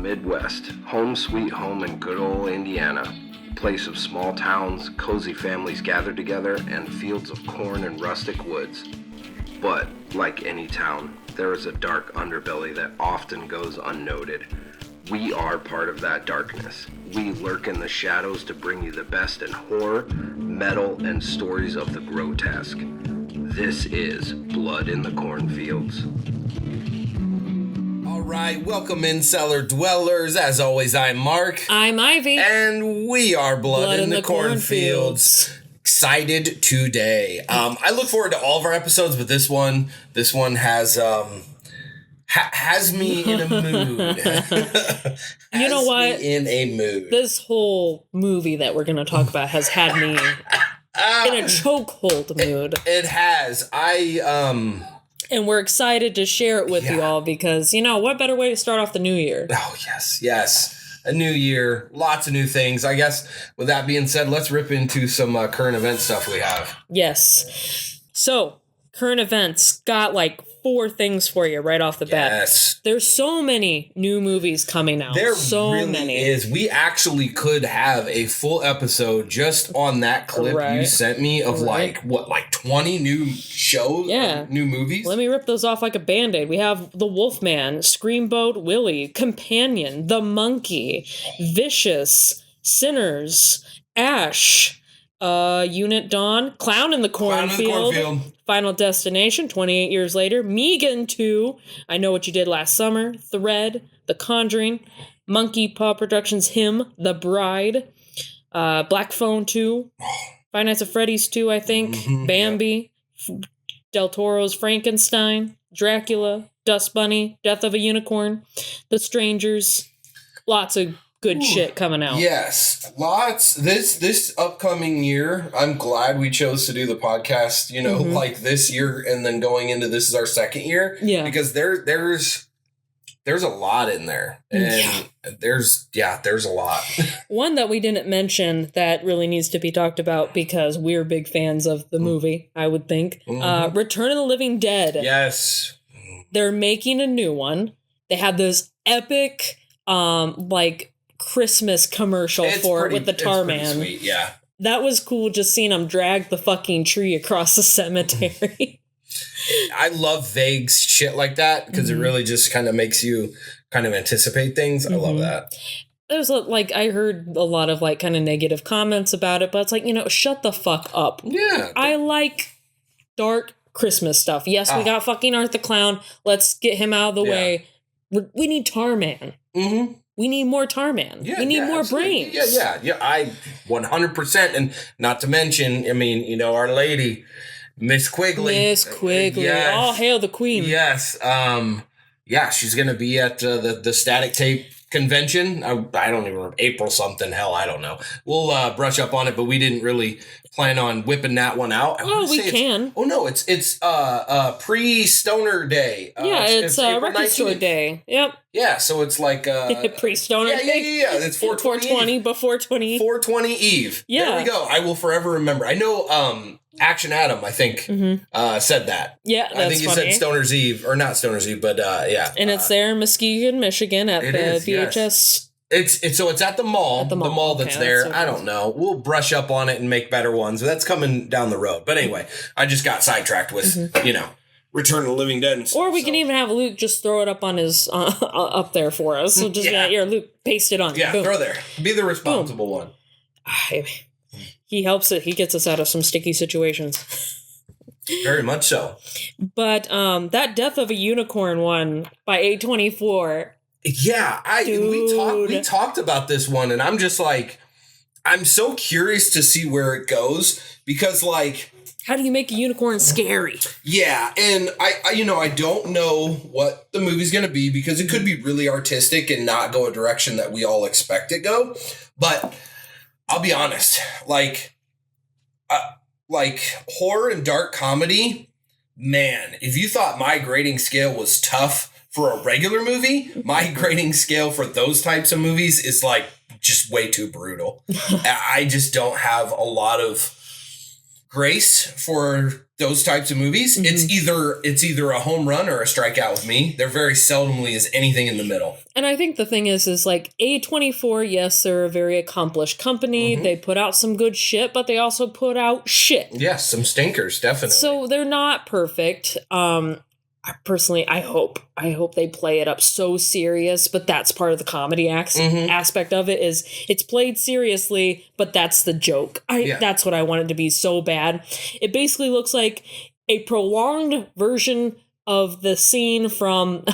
Midwest, home sweet home in good old Indiana. Place of small towns, cozy families gathered together, and fields of corn and rustic woods. But, like any town, there is a dark underbelly that often goes unnoted. We are part of that darkness. We lurk in the shadows to bring you the best in horror, metal, and stories of the grotesque. This is Blood in the Cornfields. All right, welcome in, cellar dwellers. As always, I'm Mark. I'm Ivy. And we are Blood in the Cornfields. Excited today. I look forward to all of our episodes, but this one has me in a mood. You know what? In a mood. This whole movie that we're going to talk about has had me in a chokehold mood. It has. And we're excited to share it with you all because, you know, what better way to start off the new year? Oh, yes. A new year, lots of new things. I guess with that being said, let's rip into some current event stuff we have. Yes. So, current events, got like 4 things for you right off the bat. Yes. There's so many new movies coming out. There so really many. is. We actually could have a full episode just on that clip you sent me of like 20 new shows, new movies? Let me rip those off like a Band-Aid. We have The Wolfman, Screamboat Willie, Companion, The Monkey, Vicious, Sinners, Ash, Unit Dawn, Clown in the Cornfield. Final Destination, 28 years later. Megan 2, I Know What You Did Last Summer. Thread, The Conjuring. Monkey Paw Productions' Him, The Bride. Black Phone 2. Five Nights at Freddy's 2, I think. Mm-hmm, Bambi. Del Toro's Frankenstein. Dracula. Dust Bunny. Death of a Unicorn. The Strangers. Lots of good shit coming out. Yes, lots. This upcoming year, I'm glad we chose to do the podcast, like this year and then going into this is our second year. Yeah. Because there's a lot in there. And there's a lot. One that we didn't mention that really needs to be talked about because we're big fans of the movie, I would think. Return of the Living Dead. Yes. They're making a new one. They had this epic Christmas commercial for it with the tar man. Sweet, yeah. That was cool just seeing them drag the fucking tree across the cemetery. I love vague shit like that because it really just kind of makes you kind of anticipate things. I love that. There's I heard a lot of kind of negative comments about it, but it's like, shut the fuck up. Yeah. I like dark Christmas stuff. Yes, we got fucking Art the Clown. Let's get him out of the way. We need Tar Man. Mm-hmm. We need more Tar Man. Yeah, we need more brains. Yeah. I 100%. And not to mention, our lady, Miss Quigley. Yes. All hail the queen. Yes. She's going to be at the Static Tape convention. I don't even remember. April something. Hell, I don't know. We'll brush up on it, but we didn't really plan on whipping that one out. We can. It's pre-Stoner Day. It's Record Store Day. Yep. Yeah, so it's like pre-Stoner Day. Yeah. It's 420 before 20. 420 Eve. Yeah. There we go. I will forever remember. I know Action Adam, I think, said that. Yeah, that's I think he said Stoner's Eve, or not Stoner's Eve, but yeah. And it's there in Muskegon, Michigan at the VHS. Yes. It's at the mall. The mall that's there. I don't know. We'll brush up on it and make better ones. That's coming down the road. But anyway, I just got sidetracked with, Return of the Living Dead. And stuff, or we can even have Luke just throw it up on his up there for us. So just here, Luke, paste it on. Yeah, throw there. Be the responsible one. He helps it. He gets us out of some sticky situations. Very much so. But that Death of a Unicorn one by A24. Yeah, we talked about this one, and I'm just like, I'm so curious to see where it goes because how do you make a unicorn scary? Yeah, and I don't know what the movie's going to be because it could be really artistic and not go a direction that we all expect it go. But I'll be honest, horror and dark comedy, man, if you thought my grading scale was tough for a regular movie, my grading scale for those types of movies is just way too brutal. I just don't have a lot of grace for those types of movies. Mm-hmm. It's either a home run or a strikeout with me. There very seldomly is anything in the middle. And I think the thing is like A24, yes, they're a very accomplished company. Mm-hmm. They put out some good shit, but they also put out shit. Yes, some stinkers, definitely. So they're not perfect. Personally, I hope they play it up so serious, but that's part of the comedy aspect of it is it's played seriously, but that's the joke. That's what I want it to be so bad. It basically looks like a prolonged version of the scene from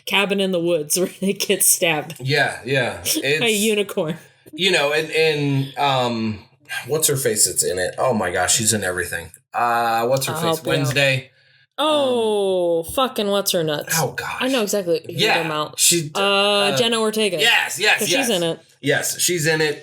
Cabin in the Woods where they get stabbed. Yeah. It's, by a unicorn. And what's her face that's in it? Oh my gosh, she's in everything. What's her face? Wednesday. Fucking what's her nuts? Oh gosh, I know exactly who you're talking about. She's Jenna Ortega. Yes. She's in it. Yes, she's in it.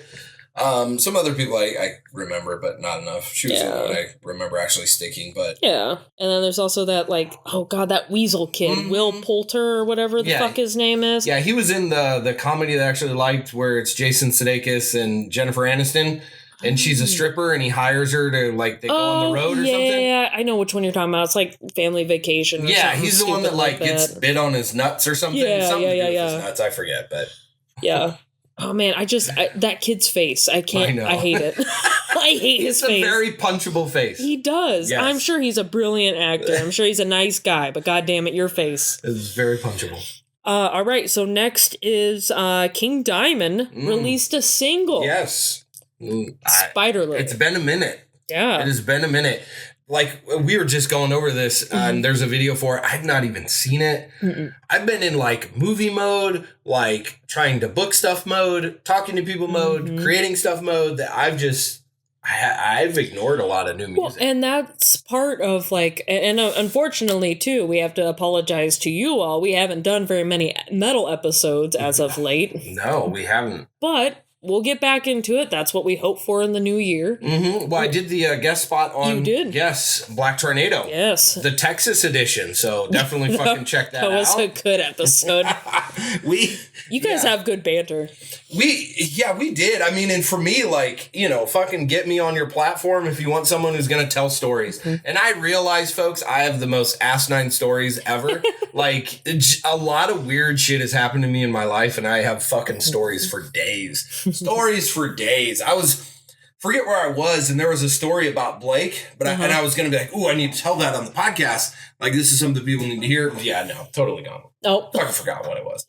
Some other people I remember, but not enough. She was in one I remember actually sticking, but yeah. And then there's also that that weasel kid, Will Poulter or whatever the fuck his name is. Yeah, he was in the comedy that I actually liked, where it's Jason Sudeikis and Jennifer Aniston. And she's a stripper, and he hires her to, they go on the road or something? Yeah, I know which one you're talking about. It's like Family Vacation or something. He's the one that, gets bit on his nuts or something. Something to do with his nuts, I forget, but... Yeah. Oh, man, that kid's face, I can't... I hate it. I hate his face. It's a very punchable face. He does. Yes. I'm sure he's a brilliant actor. I'm sure he's a nice guy, but goddamn it, your face. It's very punchable. All right, so next is King Diamond released a single. Yes. Spider-Leg. It's been a minute. Yeah. It has been a minute. We were just going over this, and there's a video for it. I've not even seen it. Mm-mm. I've been in, movie mode, trying to book stuff mode, talking to people mode, creating stuff mode, that I've ignored a lot of new music. Well, and that's part of, and unfortunately, too, we have to apologize to you all. We haven't done very many metal episodes as of late. No, we haven't. But... we'll get back into it. That's what we hope for in the new year. Mm-hmm. Well, I did the guest spot on... You did? Yes, Black Tornado. Yes. The Texas edition, so definitely fucking check that out. That was a good episode. You guys have good banter. We did. I mean, and for me, fucking get me on your platform if you want someone who's going to tell stories. Mm-hmm. And I realize, folks, I have the most asinine stories ever. A lot of weird shit has happened to me in my life, and I have fucking stories for days. Stories for days. Forget where I was, and there was a story about Blake, but I was going to be like, ooh, I need to tell that on the podcast. This is something people need to hear. Yeah, no, totally gone. Oh. I forgot what it was.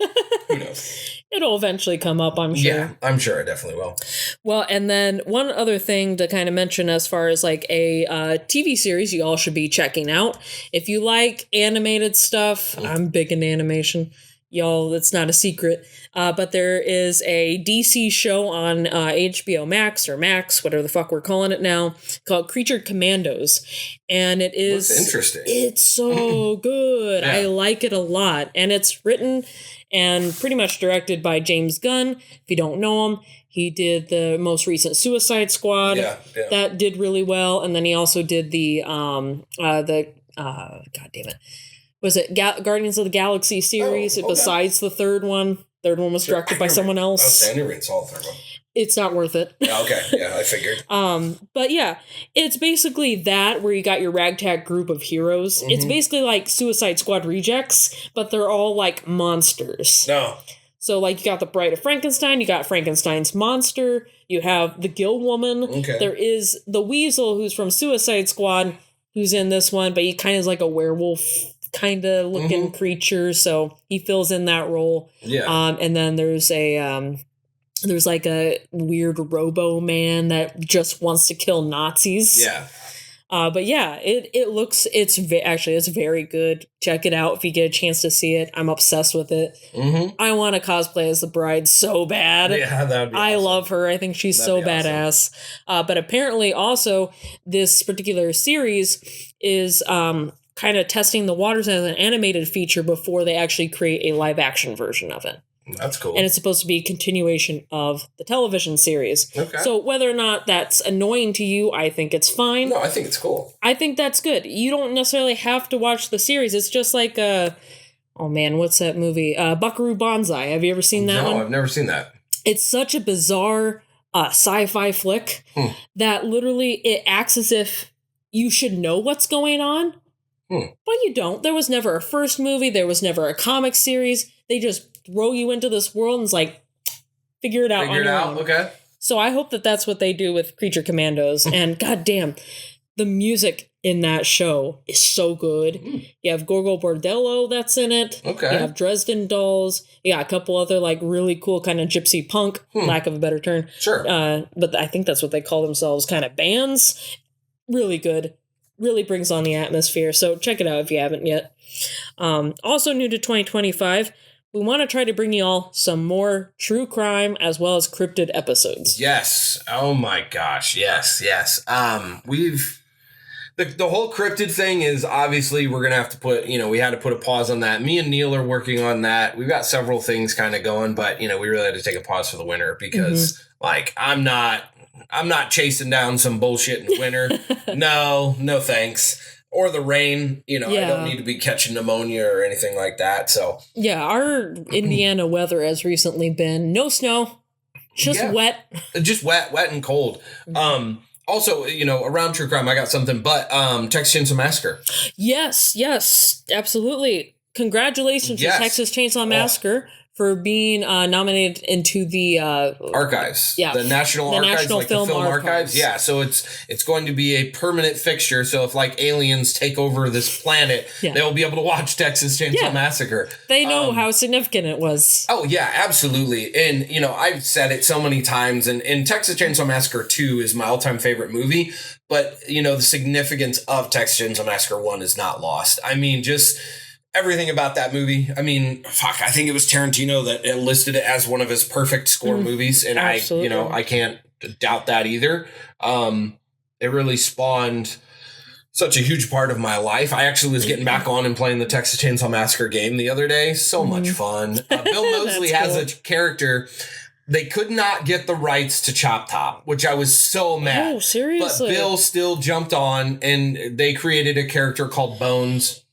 Who knows? It'll eventually come up, I'm sure. Yeah, I'm sure it definitely will. Well, and then one other thing to kind of mention as far as a TV series you all should be checking out. If you like animated stuff, I'm big into animation. Y'all, it's not a secret. But there is a DC show on HBO Max or Max, whatever the fuck we're calling it now, called Creature Commandos. And it is... Looks interesting. It's so good. Yeah. I like it a lot. And it's written and pretty much directed by James Gunn. If you don't know him, he did the most recent Suicide Squad. Yeah. That did really well. And then he also did the God damn it. Was it Guardians of the Galaxy series besides the third one? Third one was directed by someone else. I never saw the third one. It's not worth it. Okay, yeah, I figured. But yeah, it's basically that where you got your ragtag group of heroes. Mm-hmm. It's basically like Suicide Squad rejects, but they're all monsters. No. So you got the Bride of Frankenstein, you got Frankenstein's monster, you have the Gill Woman. Okay. There is the Weasel who's from Suicide Squad, who's in this one, but he kind of is like a werewolf kind of looking creature, so he fills in that role. Yeah. And then there's a weird robo man that just wants to kill Nazis. Yeah. But yeah, it's very good. Check it out if you get a chance to see it. I'm obsessed with it. Mm-hmm. I want to cosplay as the bride so bad. Yeah, that'd be awesome. I love her. I think she's so badass. Awesome. But apparently also this particular series is kind of testing the waters as an animated feature before they actually create a live action version of it. That's cool. And it's supposed to be a continuation of the television series. Okay. So whether or not that's annoying to you, I think it's fine. No, I think it's cool. I think that's good. You don't necessarily have to watch the series. It's just like, oh man, what's that movie? Buckaroo Banzai. Have you ever seen that one? No, I've never seen that. It's such a bizarre sci-fi flick that literally it acts as if you should know what's going on, but you don't. There was never a first movie. There was never a comic series. They just throw you into this world and it's like, figure it out on your own. Okay. So I hope that that's what they do with Creature Commandos. And goddamn, the music in that show is so good. You have Gorgo Bordello that's in it. Okay. You have Dresden Dolls. You got a couple other like really cool kind of gypsy punk, lack of a better term. Sure. But I think that's what they call themselves, kind of bands. Really good. Really brings on the atmosphere. So check it out if you haven't yet. Also new to 2025. We want to try to bring you all some more true crime as well as cryptid episodes. Yes. Oh my gosh. Yes. We've the whole cryptid thing is obviously we're going to have to put, we had to put a pause on that. Me and Neil are working on that. We've got several things kind of going, but we really had to take a pause for the winter because I'm not chasing down some bullshit in the winter. No thanks. Or the rain, I don't need to be catching pneumonia or anything like that. So yeah, our Indiana weather has recently been no snow, just wet. Just wet and cold. Also, around true crime, I got something, but Texas Chainsaw Massacre. Yes, absolutely. Congratulations to Texas Chainsaw Massacre for being nominated into the archives. Yeah, the National Archives, National like the film archives. Yeah, so it's going to be a permanent fixture. So if like aliens take over this planet, they will be able to watch Texas Chainsaw Massacre. They know how significant it was. Oh yeah, absolutely. And I've said it so many times. And Texas Chainsaw Massacre 2 is my all-time favorite movie. But the significance of Texas Chainsaw Massacre 1 is not lost. I mean, just everything about that movie. I mean, I think it was Tarantino that listed it as one of his perfect score movies. And absolutely. I can't doubt that either. It really spawned such a huge part of my life. I actually was getting back on and playing the Texas Chainsaw Massacre game the other day. So much fun. Bill Moseley has a character. They could not get the rights to Chop Top, which I was so mad. Oh, seriously? But Bill still jumped on and they created a character called Bones.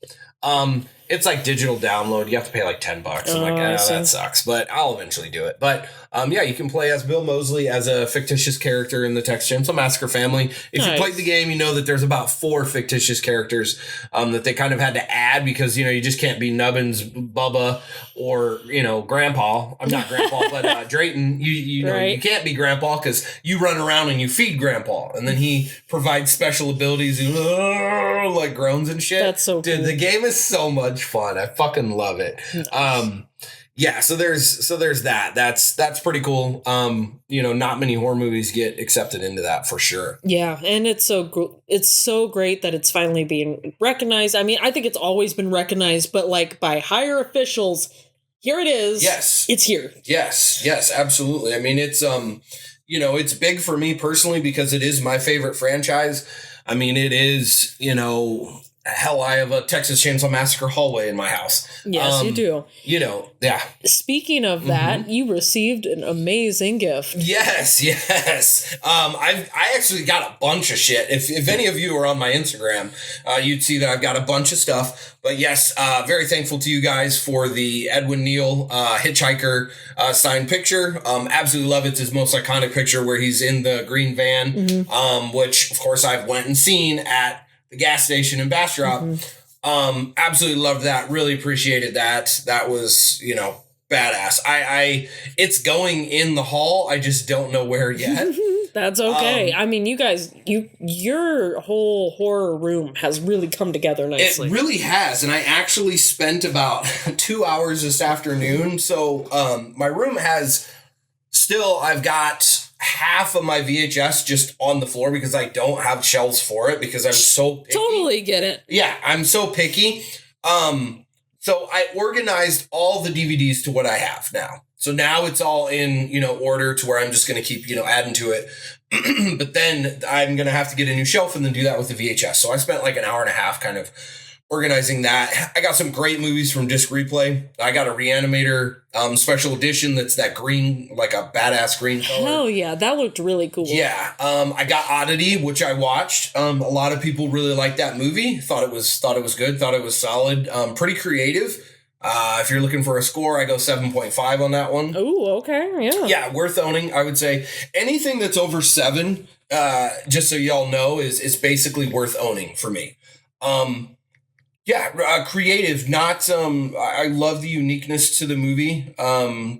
It's like digital download. You have to pay like $10. I'm like, that sucks, but I'll eventually do it. But you can play as Bill Moseley as a fictitious character in the Texas Chainsaw Massacre family. If you played the game, you know that there's about 4 fictitious characters that they kind of had to add because, you just can't be Nubbins, Bubba, or, Grandpa. I'm not Grandpa, but Drayton, you can't be Grandpa because you run around and you feed Grandpa. And then he provides special abilities, like groans and shit. That's so cool. Dude, the game is so much fun. I fucking love it. Nice. So there's that. That's pretty cool. Not many horror movies get accepted into that for sure. Yeah, and it's so great that it's finally being recognized. I mean, I think it's always been recognized, but like by higher officials, here it is. Yes. It's here. Yes, absolutely. I mean, it's it's big for me personally because it is my favorite franchise. I mean, it is, hell, I have a Texas Chainsaw Massacre hallway in my house. Yes, you do. Yeah. Speaking of that, you received an amazing gift. Yes. I actually got a bunch of shit. If any of you are on my Instagram, you'd see that I've got a bunch of stuff. But yes, very thankful to you guys for the Edwin Neal Hitchhiker signed picture. Absolutely love it. It's his most iconic picture where he's in the green van, which of course I've went and seen at the gas station in Bastrop. Absolutely loved that. Really appreciated that. That was, badass. It's going in the hall. I just don't know where yet. That's okay. I mean, you guys, your whole horror room has really come together nicely. It really has. And I actually spent about 2 hours this afternoon. So, my room has I've got half of my VHS just on the floor because I don't have shelves for it because I'm so picky. Totally get it. Yeah, I'm so picky. So I organized all the DVDs to what I have now. So now it's all in, order to where I'm just going to keep, adding to it. But then I'm going to have to get a new shelf and then do that with the VHS. So I spent like an hour and a half kind of organizing that. I got some great movies from Disc Replay. I got a Reanimator special edition that's that green, like a badass green color. Hell yeah, that looked really cool. Yeah, I got Oddity, which I watched. A lot of people really liked that movie. Thought it was good. Thought it was solid. Pretty creative. If you're looking for a score, I go 7.5 on that one. Oh, okay. Yeah. Yeah, worth owning. I would say anything that's over 7, just so y'all know, is basically worth owning for me. Creative, not I love the uniqueness to the movie.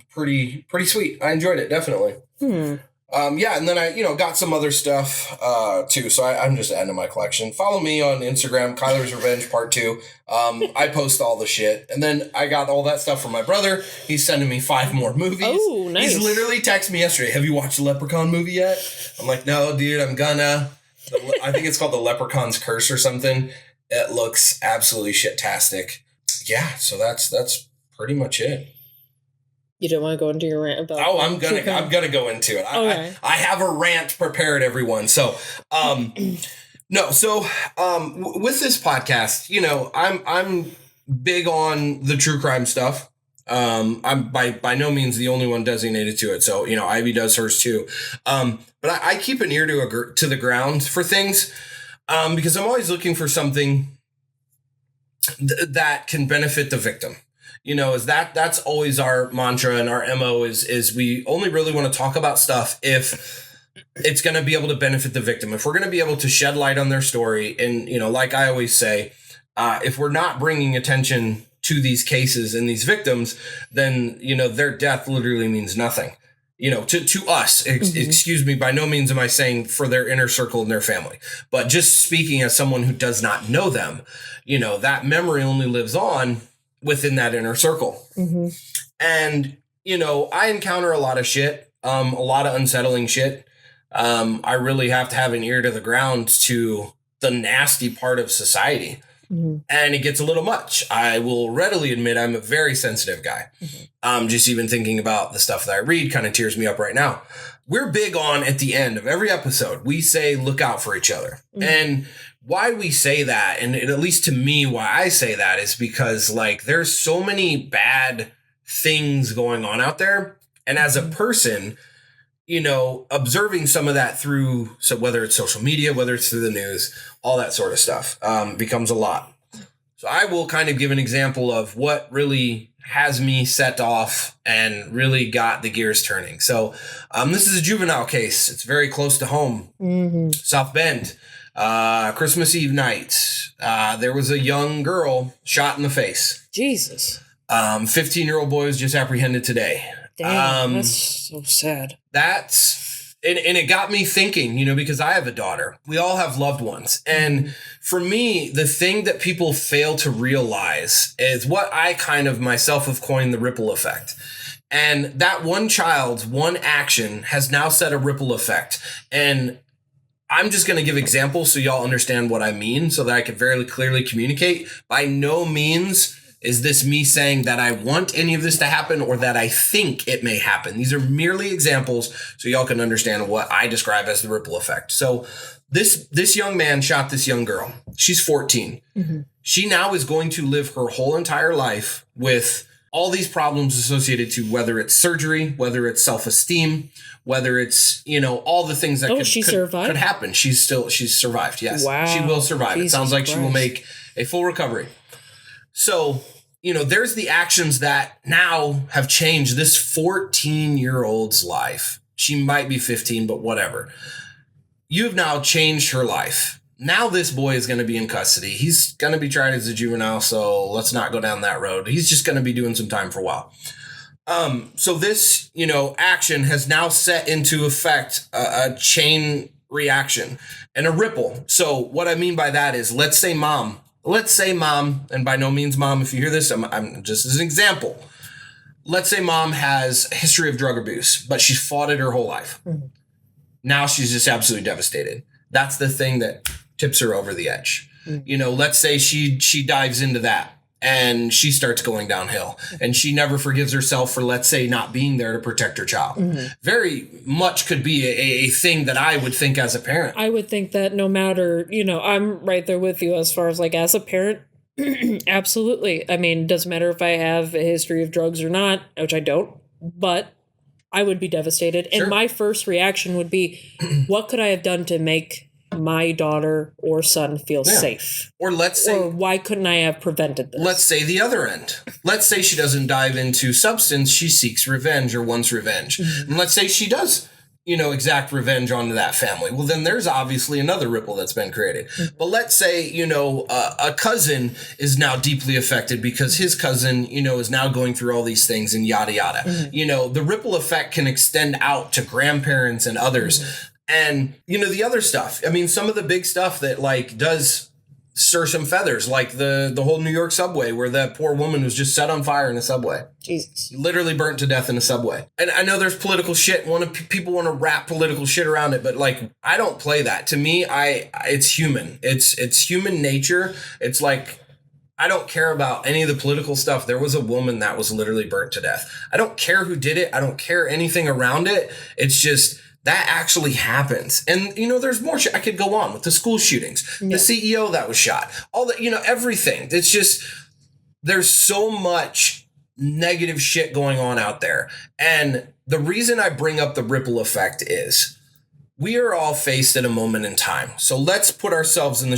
Pretty sweet. I enjoyed it, definitely. And then I, got some other stuff too. So I'm just adding to my collection. Follow me on Instagram, Kyler's Revenge Part 2. I post all the shit. And then I got all that stuff from my brother. He's sending me 5 more movies. Oh, nice. He's literally texted me yesterday, have you watched the Leprechaun movie yet? I'm like, no, dude, I'm gonna. I think it's called The Leprechaun's Curse or something. It looks absolutely shit-tastic. Yeah, so that's pretty much it. You don't want to go into your rant about... Oh, I'm gonna go into it. Okay. I have a rant prepared, everyone. So, no. So, with this podcast, I'm big on the true crime stuff. I'm by no means the only one designated to it. So, Ivy does hers too. But I keep an ear to the ground for things, because I'm always looking for something that can benefit the victim. That's always our mantra, and our MO is we only really want to talk about stuff if it's going to be able to benefit the victim. If we're going to be able to shed light on their story, and, like I always say, if we're not bringing attention to these cases and these victims, then, their death literally means nothing, to us. Excuse me, by no means am I saying for their inner circle and their family, but just speaking as someone who does not know them, that memory only lives on within that inner circle. And, I encounter a lot of shit, a lot of unsettling shit. I really have to have an ear to the ground to the nasty part of society. And it gets a little much. I will readily admit I'm a very sensitive guy. Just even thinking about the stuff that I read kind of tears me up right now. We're big on, at the end of every episode, we say, look out for each other. And why we say that, and at least to me, why I say that is because, there's so many bad things going on out there. And as a person, observing some of that so whether it's social media, whether it's through the news, all that sort of stuff, becomes a lot. So I will kind of give an example of what really has me set off and really got the gears turning. So this is a juvenile case. It's very close to home. South Bend. Christmas Eve night, there was a young girl shot in the face. Jesus. 15-year-old boy was just apprehended today. Damn, that's so sad. And it got me thinking, because I have a daughter. We all have loved ones. And for me, the thing that people fail to realize is what I kind of myself have coined the ripple effect. And that one child's one action has now set a ripple effect. And I'm just going to give examples so y'all understand what I mean so that I can very clearly communicate. By no means is this me saying that I want any of this to happen or that I think it may happen. These are merely examples so y'all can understand what I describe as the ripple effect. So this young man shot this young girl. She's 14. She now is going to live her whole entire life with all these problems associated to whether it's surgery, whether it's self-esteem, whether it's, all the things that could happen. She's survived. Yes. Wow. She will survive. Jesus, it sounds like Christ. She will make a full recovery. So, there's the actions that now have changed this 14-year-old's life. She might be 15, but whatever. You've now changed her life. Now this boy is going to be in custody. He's going to be tried as a juvenile, so let's not go down that road. He's just going to be doing some time for a while. So this, action has now set into effect a chain reaction and a ripple. So what I mean by that is, let's say mom, and by no means mom, if you hear this, I'm just as an example. Let's say mom has a history of drug abuse, but she's fought it her whole life. Now she's just absolutely devastated. That's the thing that tips her over the edge. Let's say she dives into that and she starts going downhill and she never forgives herself for, let's say, not being there to protect her child. Very much could be a thing that I would think as a parent. I would think that no matter, I'm right there with you as far as as a parent. Absolutely. I mean, it doesn't matter if I have a history of drugs or not, which I don't, but I would be devastated. Sure. And my first reaction would be, what could I have done to make my daughter or son feel safe? Or let's say... Or why couldn't I have prevented this? Let's say the other end. Let's say she doesn't dive into substance. She seeks revenge or wants revenge. Mm-hmm. And let's say she does, exact revenge onto that family. Well, then there's obviously another ripple that's been created. Mm-hmm. But let's say, a cousin is now deeply affected because his cousin, is now going through all these things and yada, yada. Mm-hmm. The ripple effect can extend out to grandparents and others. Mm-hmm. And, the other stuff, some of the big stuff that does stir some feathers, like the whole New York subway where that poor woman was just set on fire in a subway. Jesus. Literally burnt to death in a subway. And I know there's political shit. People want to wrap political shit around it, but I don't play that. To me, it's human. It's human nature. It's I don't care about any of the political stuff. There was a woman that was literally burnt to death. I don't care who did it. I don't care anything around it. It's just... that actually happens. And, there's more shit. I could go on with the school shootings, the CEO that was shot, all that, everything. It's just, there's so much negative shit going on out there. And the reason I bring up the ripple effect is we are all faced at a moment in time. So let's put ourselves in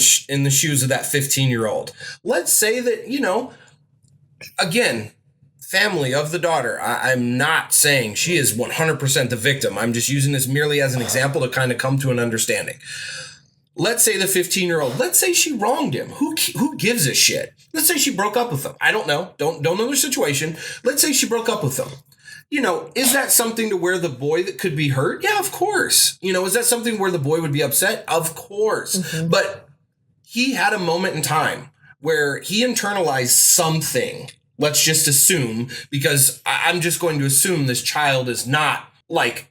the shoes of that 15-year-old. Let's say that, again, family of the daughter. I'm not saying she is 100% the victim. I'm just using this merely as an example to kind of come to an understanding. Let's say the 15-year-old, let's say she wronged him. Who gives a shit? Let's say she broke up with him. I don't know. Don't know their situation. Let's say she broke up with him. Is that something to where the boy that could be hurt? Yeah, of course. Is that something where the boy would be upset? Of course. Mm-hmm. But he had a moment in time where he internalized something. Let's just assume, because I'm just going to assume this child is not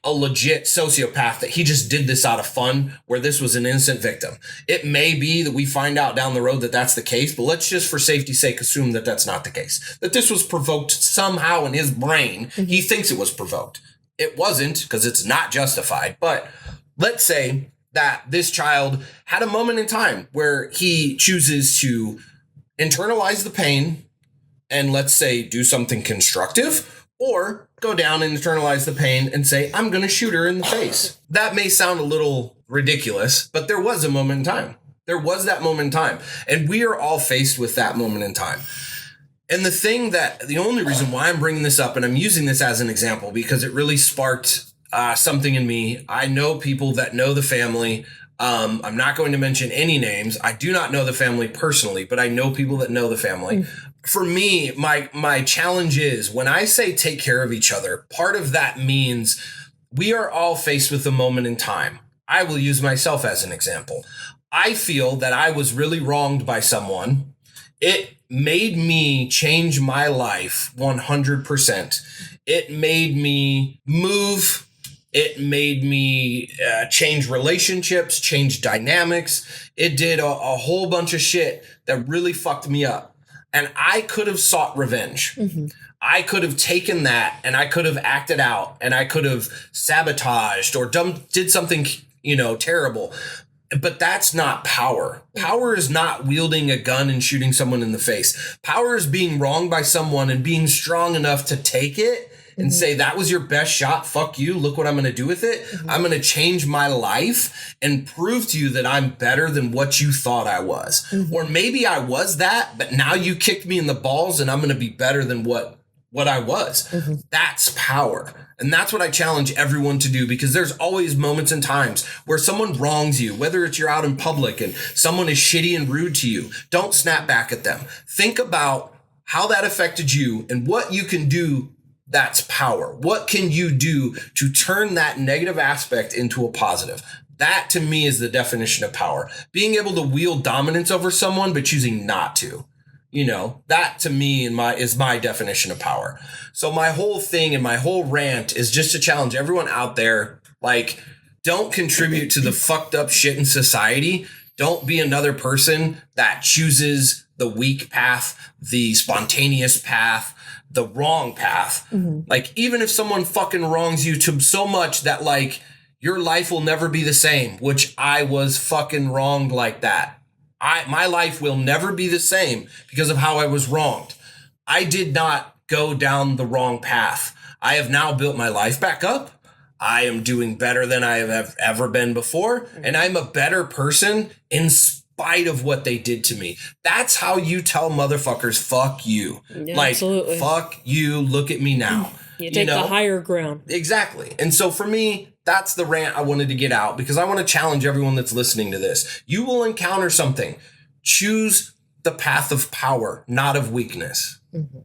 a legit sociopath, that he just did this out of fun, where this was an innocent victim. It may be that we find out down the road that that's the case, but let's just for safety's sake assume that that's not the case. That this was provoked somehow in his brain. Mm-hmm. He thinks it was provoked. It wasn't, because it's not justified. But let's say that this child had a moment in time where he chooses to internalize the pain and let's say do something constructive, or go down and internalize the pain and say, I'm going to shoot her in the face. That may sound a little ridiculous, but there was a moment in time. There was that moment in time. And we are all faced with that moment in time. And the only reason why I'm bringing this up, and I'm using this as an example, because it really sparked something in me. I know people that know the family. I'm not going to mention any names. I do not know the family personally, but I know people that know the family. For me, my challenge is when I say take care of each other, part of that means we are all faced with a moment in time. I will use myself as an example. I feel that I was really wronged by someone. It made me change my life 100%. It made me move. It made me change relationships, change dynamics. It did a whole bunch of shit that really fucked me up. And I could have sought revenge. Mm-hmm. I could have taken that and I could have acted out and I could have sabotaged or did something, terrible. But that's not power. Power is not wielding a gun and shooting someone in the face. Power is being wronged by someone and being strong enough to take it and say, that was your best shot. Fuck you. Look what I'm going to do with it. Mm-hmm. I'm going to change my life and prove to you that I'm better than what you thought I was. Mm-hmm. Or maybe I was that, but now you kicked me in the balls and I'm going to be better than what I was. Mm-hmm. That's power. And that's what I challenge everyone to do, because there's always moments and times where someone wrongs you, whether it's you're out in public and someone is shitty and rude to you. Don't snap back at them. Think about how that affected you and what you can do. That's power. What can you do to turn that negative aspect into a positive? That to me is the definition of power. Being able to wield dominance over someone, but choosing not to. That to me is my definition of power. So my whole thing and my whole rant is just to challenge everyone out there. Don't contribute to the fucked up shit in society. Don't be another person that chooses the weak path, the spontaneous path, the wrong path. Mm-hmm. Even if someone fucking wrongs you to so much that your life will never be the same, which I was fucking wronged like that. My life will never be the same because of how I was wronged. I did not go down the wrong path. I have now built my life back up. I am doing better than I have ever been before. And I'm a better person in spite of what they did to me. That's how you tell motherfuckers, fuck you. Yeah, like, absolutely. Fuck you. Look at me now. You take the higher ground. Exactly. And so for me, that's the rant I wanted to get out because I want to challenge everyone that's listening to this. You will encounter something. Choose the path of power, not of weakness. Mm-hmm.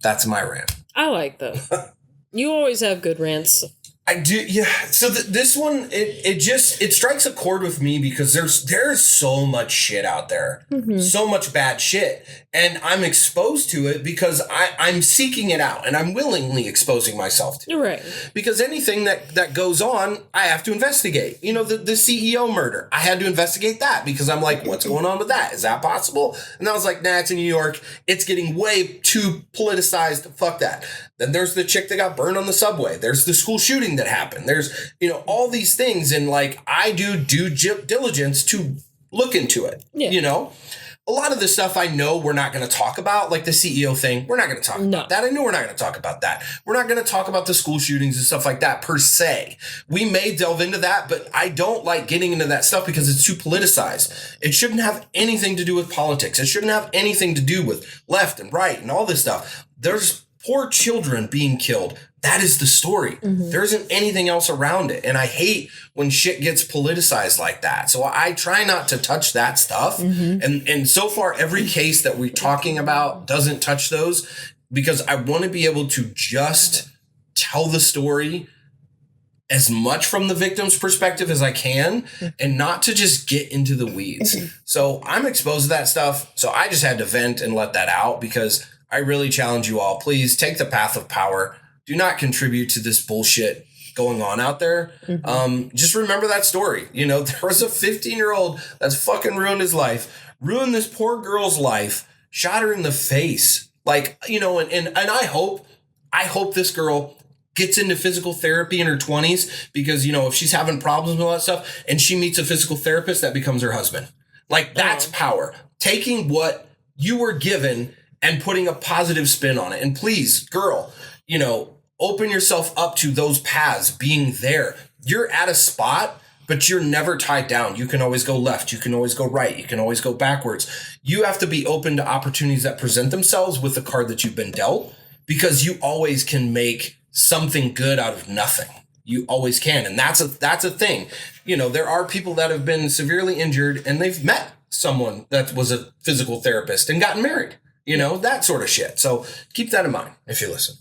That's my rant. I like that. You always have good rants. I do, yeah. So this one, it strikes a chord with me because there's so much shit out there, so much bad shit, and I'm exposed to it because I'm seeking it out and I'm willingly exposing myself to. You're right. Because anything that goes on, I have to investigate. You know, the CEO murder, I had to investigate that because I'm like, what's going on with that? Is that possible? And I was like, nah, it's in New York. It's getting way too politicized. Fuck that. Then there's the chick that got burned on the subway. There's the school shooting that happened. There's, all these things. And like, I do due diligence to look into it, A lot of the stuff I know we're not going to talk about, like the CEO thing. We're not going to talk about that. I know we're not going to talk about that. We're not going to talk about the school shootings and stuff like that per se. We may delve into that, but I don't like getting into that stuff because it's too politicized. It shouldn't have anything to do with politics. It shouldn't have anything to do with left and right and all this stuff. There's poor children being killed. That is the story. Mm-hmm. There isn't anything else around it. And I hate when shit gets politicized like that. So I try not to touch that stuff. Mm-hmm. And so far, every case that we're talking about doesn't touch those because I want to be able to just tell the story as much from the victim's perspective as I can and not to just get into the weeds. So I'm exposed to that stuff. So I just had to vent and let that out because I really challenge you all. Please take the path of power. Do not contribute to this bullshit going on out there. Mm-hmm. Just remember that story. There was a 15-year-old that's fucking ruined his life, ruined this poor girl's life, shot her in the face. Like, and I hope this girl gets into physical therapy in her 20s because, if she's having problems with all that stuff and she meets a physical therapist, that becomes her husband. Like, that's power. Taking what you were given and putting a positive spin on it. And please, girl, open yourself up to those paths being there. You're at a spot, but you're never tied down. You can always go left. You can always go right. You can always go backwards. You have to be open to opportunities that present themselves with the card that you've been dealt because you always can make something good out of nothing. You always can. And that's a thing. There are people that have been severely injured and they've met someone that was a physical therapist and gotten married. That sort of shit. So keep that in mind if you listen.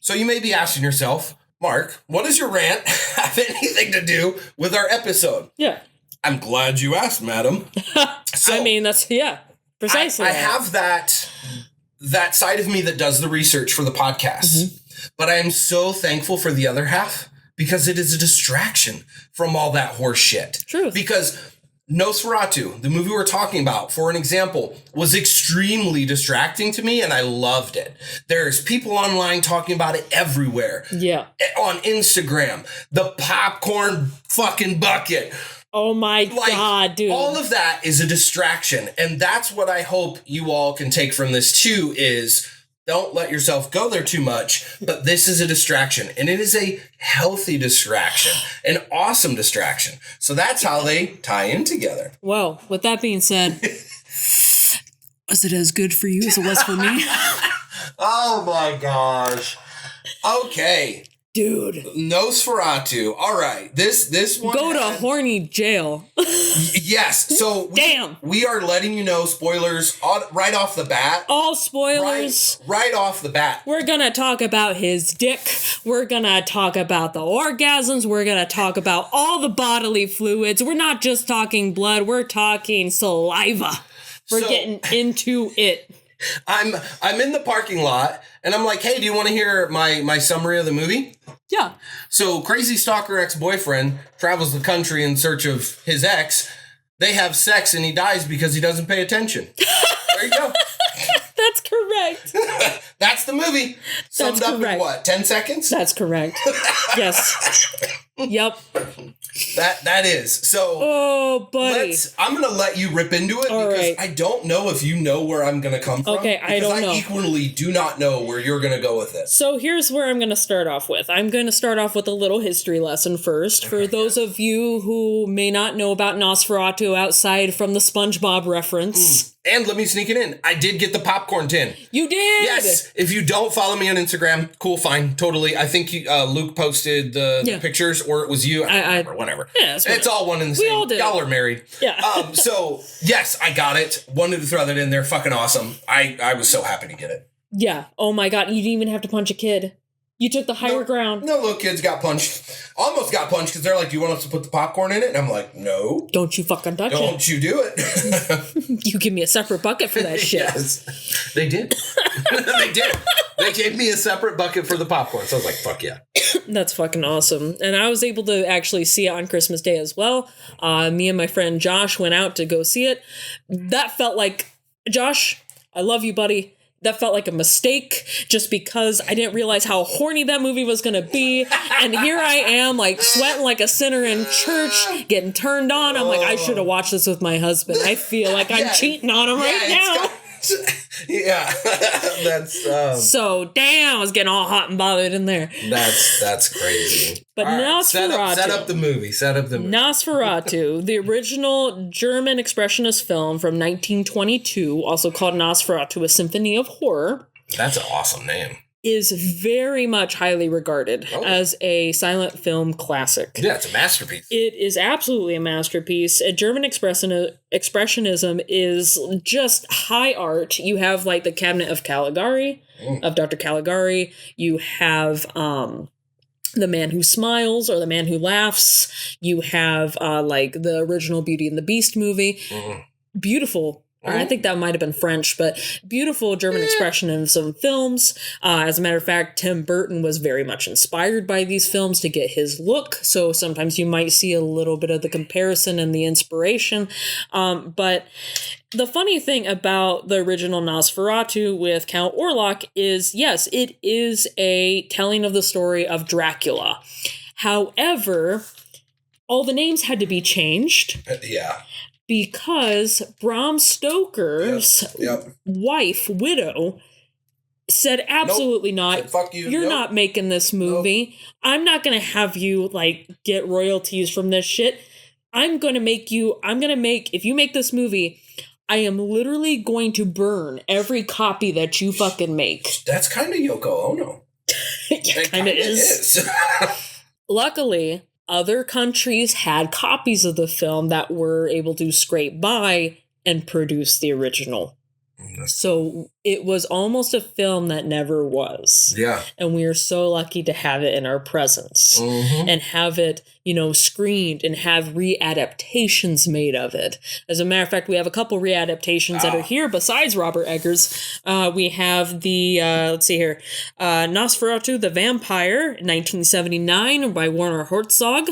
So you may be asking yourself, Mark, what does your rant have anything to do with our episode? Yeah. I'm glad you asked, madam. So, that's, precisely. I have that side of me that does the research for the podcast. But I am so thankful for the other half because it is a distraction from all that horse shit. True. Because Nosferatu, the movie we're talking about, for an example, was extremely distracting to me and I loved it. There's people online talking about it everywhere. Yeah. On Instagram, the popcorn fucking bucket. Oh my God, dude. All of that is a distraction. And that's what I hope you all can take from this too is don't let yourself go there too much, but this is a distraction, and it is a healthy distraction, an awesome distraction. So that's how they tie in together. Well, with that being said, was it as good for you as it was for me? Oh my gosh. Okay. Dude. Nosferatu. All right. This one. Go to horny jail. Yes. So we are letting you know spoilers right off the bat. All spoilers. Right off the bat. We're going to talk about his dick. We're going to talk about the orgasms. We're going to talk about all the bodily fluids. We're not just talking blood. We're talking saliva. We're getting into it. I'm in the parking lot and I'm like, hey, do you want to hear my summary of the movie? Yeah. So crazy stalker ex-boyfriend travels the country in search of his ex. They have sex and he dies because he doesn't pay attention. There you go. That's correct. That's the movie. Summed up in what, 10 seconds? That's correct. Yes. Yep. That is. So oh, buddy. I'm going to let you rip into it All because right. I don't know if you know where I'm going to come from. Okay, I don't know. I equally do not know where you're going to go with this. So here's where I'm going to start off with. I'm going to start off with a little history lesson first. For those of you who may not know about Nosferatu outside from the SpongeBob reference. And let me sneak it in. I did get the popcorn tin. You did? Yes. If you don't follow me on Instagram, cool, fine, totally. I think Luke posted the pictures, or it was you. I don't remember, whatever. Yeah, it's all one and the same. We all did. Y'all are married. Yeah. So, yes, I got it. Wanted to throw that in there. Fucking awesome. I was so happy to get it. Yeah. Oh, my God. You didn't even have to punch a kid. You took the higher ground. No little kids got punched. Almost got punched because they're like, do you want us to put the popcorn in it? And I'm like, no. Don't you fucking touch it. Don't you do it. You give me a separate bucket for that shit. Yes. They did. They did. They gave me a separate bucket for the popcorn. So I was like, fuck yeah. That's fucking awesome. And I was able to actually see it on Christmas Day as well. Me and my friend Josh went out to go see it. That felt like, Josh, I love you, buddy. That felt like a mistake just because I didn't realize how horny that movie was going to be. And here I am, like, sweating like a sinner in church, getting turned on. I'm like, I should have watched this with my husband. I feel like I'm cheating on him right now. Yeah, that's so damn, I was getting all hot and bothered in there. That's crazy. But right, Nosferatu, set up the movie. Nosferatu, the original German expressionist film from 1922, also called Nosferatu: A Symphony of Horror. That's an awesome name. Is very much highly regarded as a silent film classic. Yeah, it's a masterpiece. It is absolutely a masterpiece. German expressionism is just high art. You have like the Cabinet of Caligari, of Dr. Caligari. You have The Man Who Smiles or The Man Who Laughs. You have like the original Beauty and the Beast movie. Beautiful. I think that might have been French, but beautiful German expressionism films. As a matter of fact, Tim Burton was very much inspired by these films to get his look. So sometimes you might see a little bit of the comparison and the inspiration. But the funny thing about the original Nosferatu with Count Orlok is, yes, it is a telling of the story of Dracula. However, all the names had to be changed. Yeah. Because Bram Stoker's widow, said absolutely not. Said, fuck you. You're not making this movie. I'm not going to have you like get royalties from this shit. If you make this movie, I am literally going to burn every copy that you fucking make. That's kind of Yoko Ono. It kind of is. Luckily, other countries had copies of the film that were able to scrape by and produce the original. So it was almost a film that never was. Yeah. And we are so lucky to have it in our presence and have it, screened and have re-adaptations made of it. As a matter of fact, we have a couple re-adaptations that are here besides Robert Eggers. We have the, let's see here, Nosferatu the Vampire, 1979 by Werner Herzog,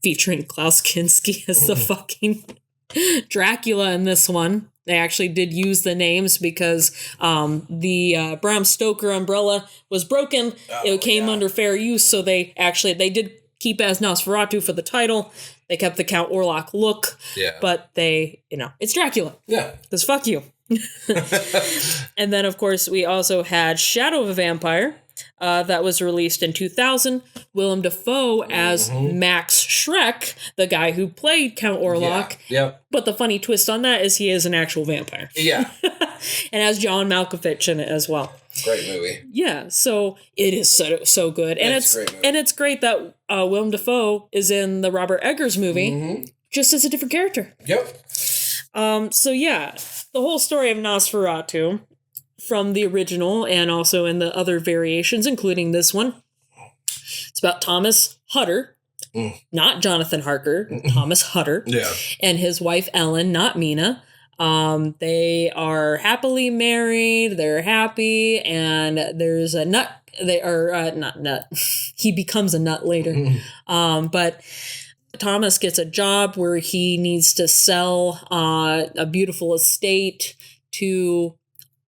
featuring Klaus Kinski as the fucking Dracula in this one. They actually did use the names because the Bram Stoker umbrella was broken. It came under fair use, so they did keep as Nosferatu for the title. They kept the Count Orlok look, but it's Dracula. Yeah. Because fuck you. And then, of course, we also had Shadow of a Vampire. That was released in 2000. Willem Dafoe as Max Schreck, the guy who played Count Orlok. Yeah. But the funny twist on that is he is an actual vampire. Yeah. And has John Malkovich in it as well. Great movie. Yeah, so it is so good. And it's great that Willem Dafoe is in the Robert Eggers movie, just as a different character. Yep. So yeah, the whole story of Nosferatu, from the original and also in the other variations, including this one. It's about Thomas Hutter, not Jonathan Harker, Thomas Hutter, and his wife Ellen, not Mina. They are happily married, they're happy, and there's a nut. They are not nut. He becomes a nut later. But Thomas gets a job where he needs to sell a beautiful estate to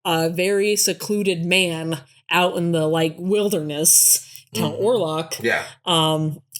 a very secluded man out in the wilderness, Count Orlok. Yeah.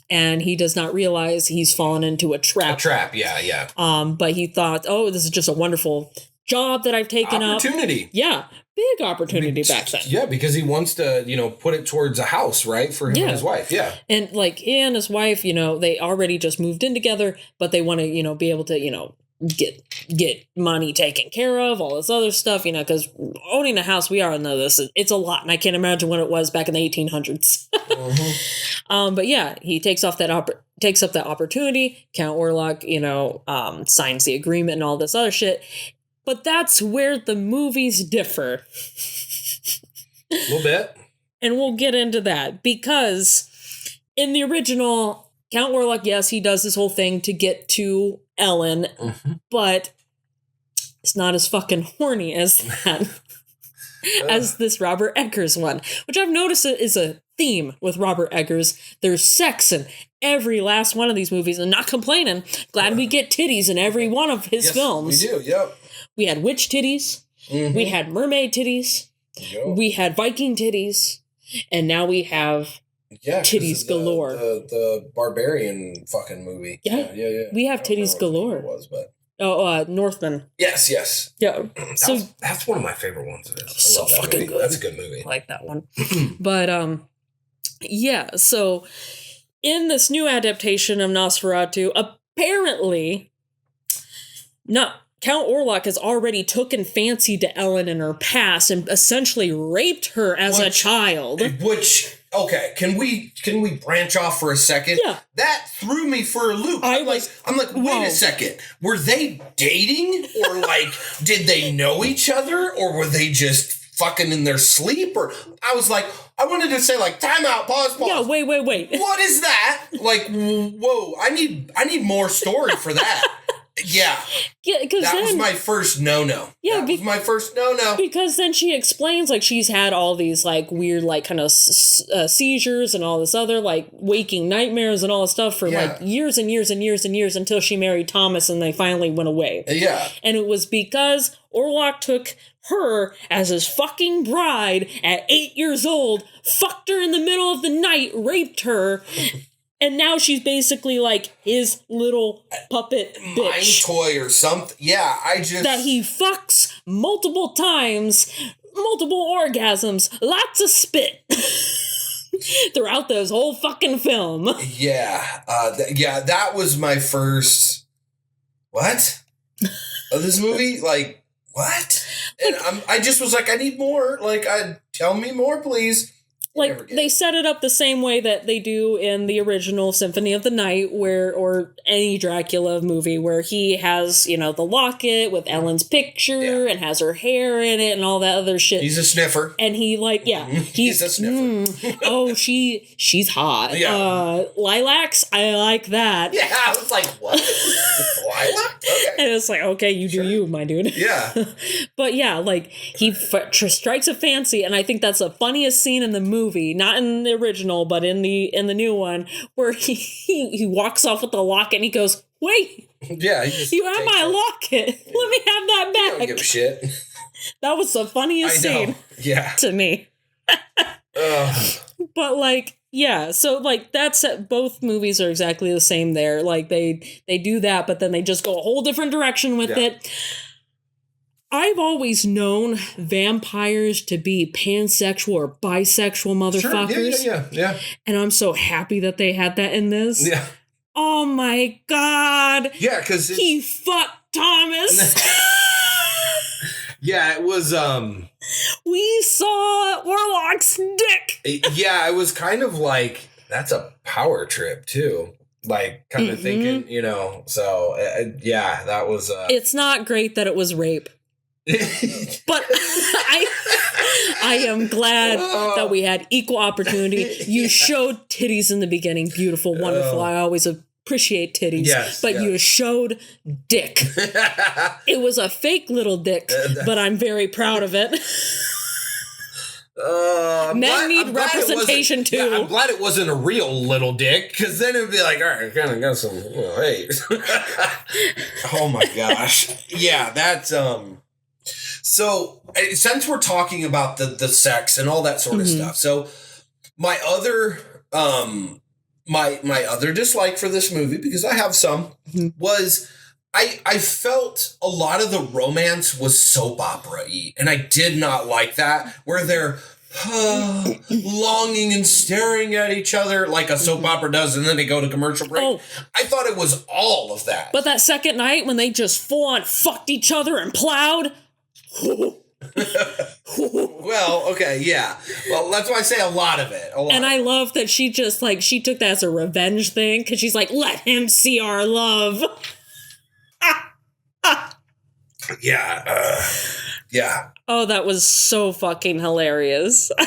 and he does not realize he's fallen into a trap. A trap, yeah. But he thought, oh, this is just a wonderful job that I've taken opportunity. Yeah, big opportunity back then. Yeah, because he wants to, put it towards a house, right, for him and his wife. Yeah, and like he and his wife, they already just moved in together, but they want to, be able to, get money taken care of, all this other stuff, because owning a house, we all know this, it's a lot, and I can't imagine what it was back in the 1800s. Mm-hmm. But yeah, he takes up that opportunity. Count Orlok, signs the agreement and all this other shit. But that's where the movies differ. A little bit. And we'll get into that, because in the original, Count Orlok, yes, he does this whole thing to get to Ellen, but it's not as fucking horny as that. As this Robert Eggers one, which I've noticed is a theme with Robert Eggers. There's sex in every last one of these movies, and not complaining. Glad we get titties in every one of his films. We do, yep. We had witch titties. Mm-hmm. We had mermaid titties. Yep. We had Viking titties. And now we have titties galore. The barbarian fucking movie. Yeah. We have titties galore. It was, but Northman. Yes. Yeah. That's one of my favorite ones of it. So fucking good. That's a good movie. I like that one. But yeah. So in this new adaptation of Nosferatu, apparently, Count Orlok has already taken fancy to Ellen in her past and essentially raped her as a child. Okay, can we branch off for a second? Yeah. That threw me for a loop. I'm like, wait a second. Were they dating? Or did they know each other? Or were they just fucking in their sleep? Or I was like, I wanted to say time out, pause. Yeah, wait. What is that? Whoa, I need more story for that. Yeah, because that was my first no. Yeah, that was my first no. Because then she explains she's had all these weird kind of seizures and all this other waking nightmares and all this stuff for years and years and years and years until she married Thomas and they finally went away. Yeah, and it was because Orlok took her as his fucking bride at 8 years old, fucked her in the middle of the night, raped her. And now she's basically his little puppet bitch. Mind toy or something. Yeah, that he fucks multiple times, multiple orgasms, lots of spit. Throughout this whole fucking film. Yeah. That was my first... What? Of this movie? What? And I just was I need more. Tell me more, please. They set it up the same way that they do in the original Symphony of the Night, or any Dracula movie, where he has, the locket with Ellen's picture and has her hair in it and all that other shit. He's a sniffer. And he he's a sniffer. She's hot. Yeah. Lilacs, I like that. Yeah, I was like, what? Lilac? Okay. And it's okay, you do you, my dude. Yeah. But yeah, he strikes a fancy, and I think that's the funniest scene in the movie. Not in the original, but in the new one, where he walks off with the locket and he goes, "Wait, yeah, you have my locket. Let me have that back." I don't give a shit. That was the funniest scene, to me. But yeah, so that's both movies are exactly the same. There, they do that, but then they just go a whole different direction with it. I've always known vampires to be pansexual or bisexual motherfuckers. Sure. Yeah. And I'm so happy that they had that in this. Yeah. Oh my God. Yeah, because he fucked Thomas. Yeah, it was we saw Orlok's dick. Yeah, it was kind of that's a power trip too. Kind of thinking, so yeah, that was it's not great that it was rape. But I am glad that we had equal opportunity. You showed titties in the beginning. Beautiful, wonderful. I always appreciate titties. Yes, but you showed dick. It was a fake little dick, but I'm very proud of it. Men need representation too. Yeah, I'm glad it wasn't a real little dick, because then it would be all right, kind of got some, hey. Oh my gosh. Yeah, that's So, since we're talking about the sex and all that sort of stuff, so my other my other dislike for this movie, because I have some, was I felt a lot of the romance was soap opera-y, and I did not like that, where they're longing and staring at each other like a soap opera does, and then they go to commercial break. Oh. I thought it was all of that. But that second night when they just full-on fucked each other and plowed... Well, okay, yeah. Well, that's why I say a lot of it. And I love that she just, like, she took that as a revenge thing, because she's like, let him see our love. Yeah. Yeah. Oh, that was so fucking hilarious. I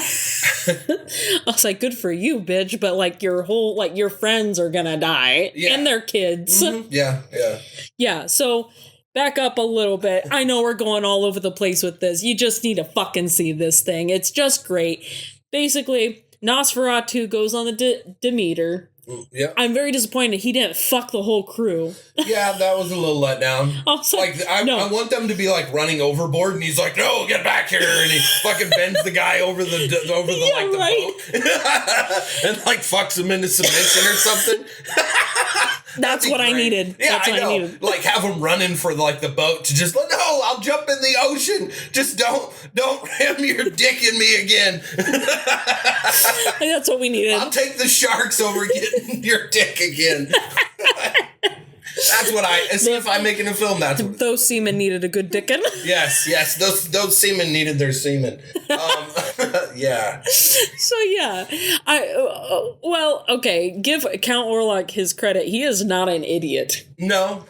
was like, good for you, bitch, but, like, your friends are gonna die. Yeah. And their kids. Mm-hmm. Yeah, yeah. Yeah, so... Back up a little bit. I know we're going all over the place with this. You just need to fucking see this thing. It's just great. Basically, Nosferatu goes on the Demeter. Yeah. I'm very disappointed he didn't fuck the whole crew. Yeah, that was a little letdown. I want them to be like running overboard, and he's like, "No, get back here!" And he fucking bends the guy over the boat, and like fucks him into submission or something. That's what I needed. Yeah, That's what I needed. Like, have him running for like the boat to just, no, I'll jump in the ocean. Just don't ram your dick in me again. That's what we needed. I'll take the sharks over getting your dick again. That's what if I'm making a film, that's what those seamen needed a good dickin'. Yes, those seamen needed their semen. Yeah. So yeah, okay. Give Count Orlok his credit. He is not an idiot. No.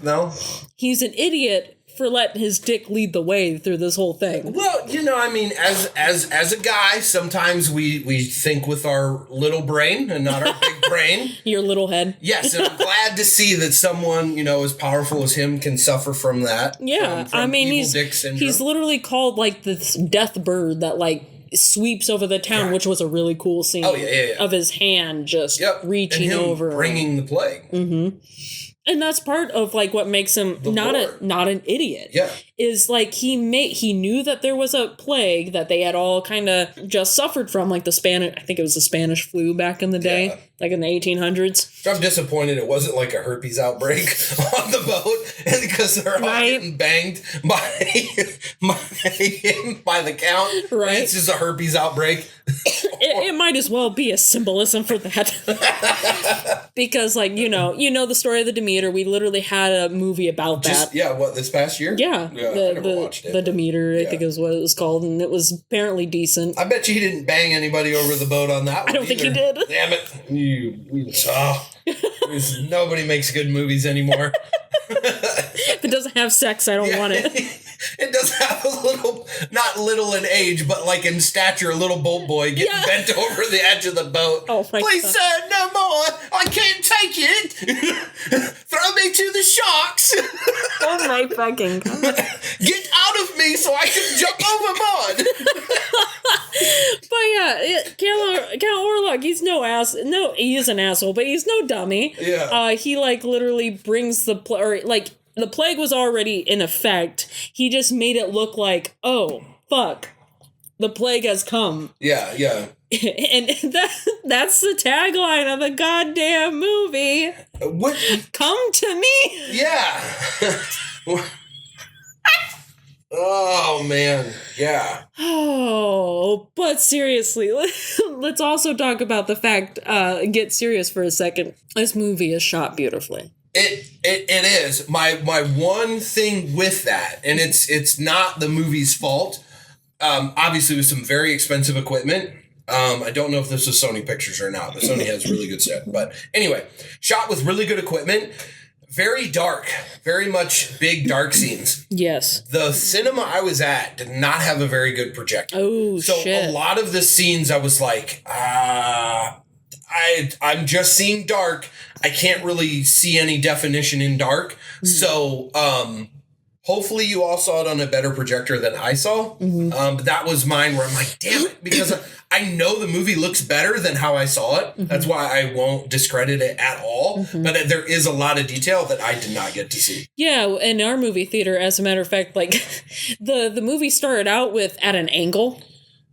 He's an idiot for letting his dick lead the way through this whole thing. Well, I mean, as a guy, sometimes we think with our little brain and not our big brain. Your little head. Yes, and I'm glad to see that someone, as powerful as him can suffer from that. Yeah, from I mean, he's literally called like this death bird that like sweeps over the town, which was a really cool scene. Oh, yeah. Of his hand just reaching and him over, bringing the plague. Mm-hmm. And that's part of like what makes him not an idiot. Yeah. Is like he knew that there was a plague that they had all kind of just suffered from, like I think it was the Spanish flu back in the day, like in the 1800s. I'm disappointed it wasn't like a herpes outbreak on the boat, and because they're all getting banged by the count. Right. It's just a herpes outbreak. It might as well be a symbolism for that. Because like, the story of the Demeter. We literally had a movie about that. This past year? Yeah. I never watched it. The Demeter, I think is what it was called, and it was apparently decent. I bet you he didn't bang anybody over the boat on that one. I don't think he did. Damn it. Nobody makes good movies anymore. If it doesn't have sex, I don't want it. It does have a little, not little in age, but like in stature, a little boat boy getting bent over the edge of the boat. Oh my Please, God. sir, no more. I can't take it. Throw me to the sharks. Oh my fucking God. Get out of me so I can jump overboard. But yeah, Count Orlok, he's no ass. No, he is an asshole, but he's no dummy. Yeah. He like literally brings the the plague was already in effect. He just made it look like, oh, fuck, the plague has come. Yeah. And that's the tagline of the goddamn movie. What? Come to me. Yeah. Oh, man. Yeah. Oh, but seriously, let's also talk about the fact, get serious for a second. This movie is shot beautifully. It is. My one thing with that, and it's not the movie's fault, obviously with some very expensive equipment. I don't know if this is Sony Pictures or not, but Sony has really good stuff. But anyway, shot with really good equipment. Very dark, very much big dark scenes. Yes. The cinema I was at did not have a very good projector. Oh, so shit. A lot of the scenes I was like, I'm just seeing dark. I can't really see any definition in dark. Mm-hmm. So hopefully you all saw it on a better projector than I saw. Mm-hmm. But that was mine where I'm like, damn it, because I know the movie looks better than how I saw it. Mm-hmm. That's why I won't discredit it at all. Mm-hmm. But there is a lot of detail that I did not get to see. Yeah, in our movie theater, as a matter of fact, like the movie started out with at an angle.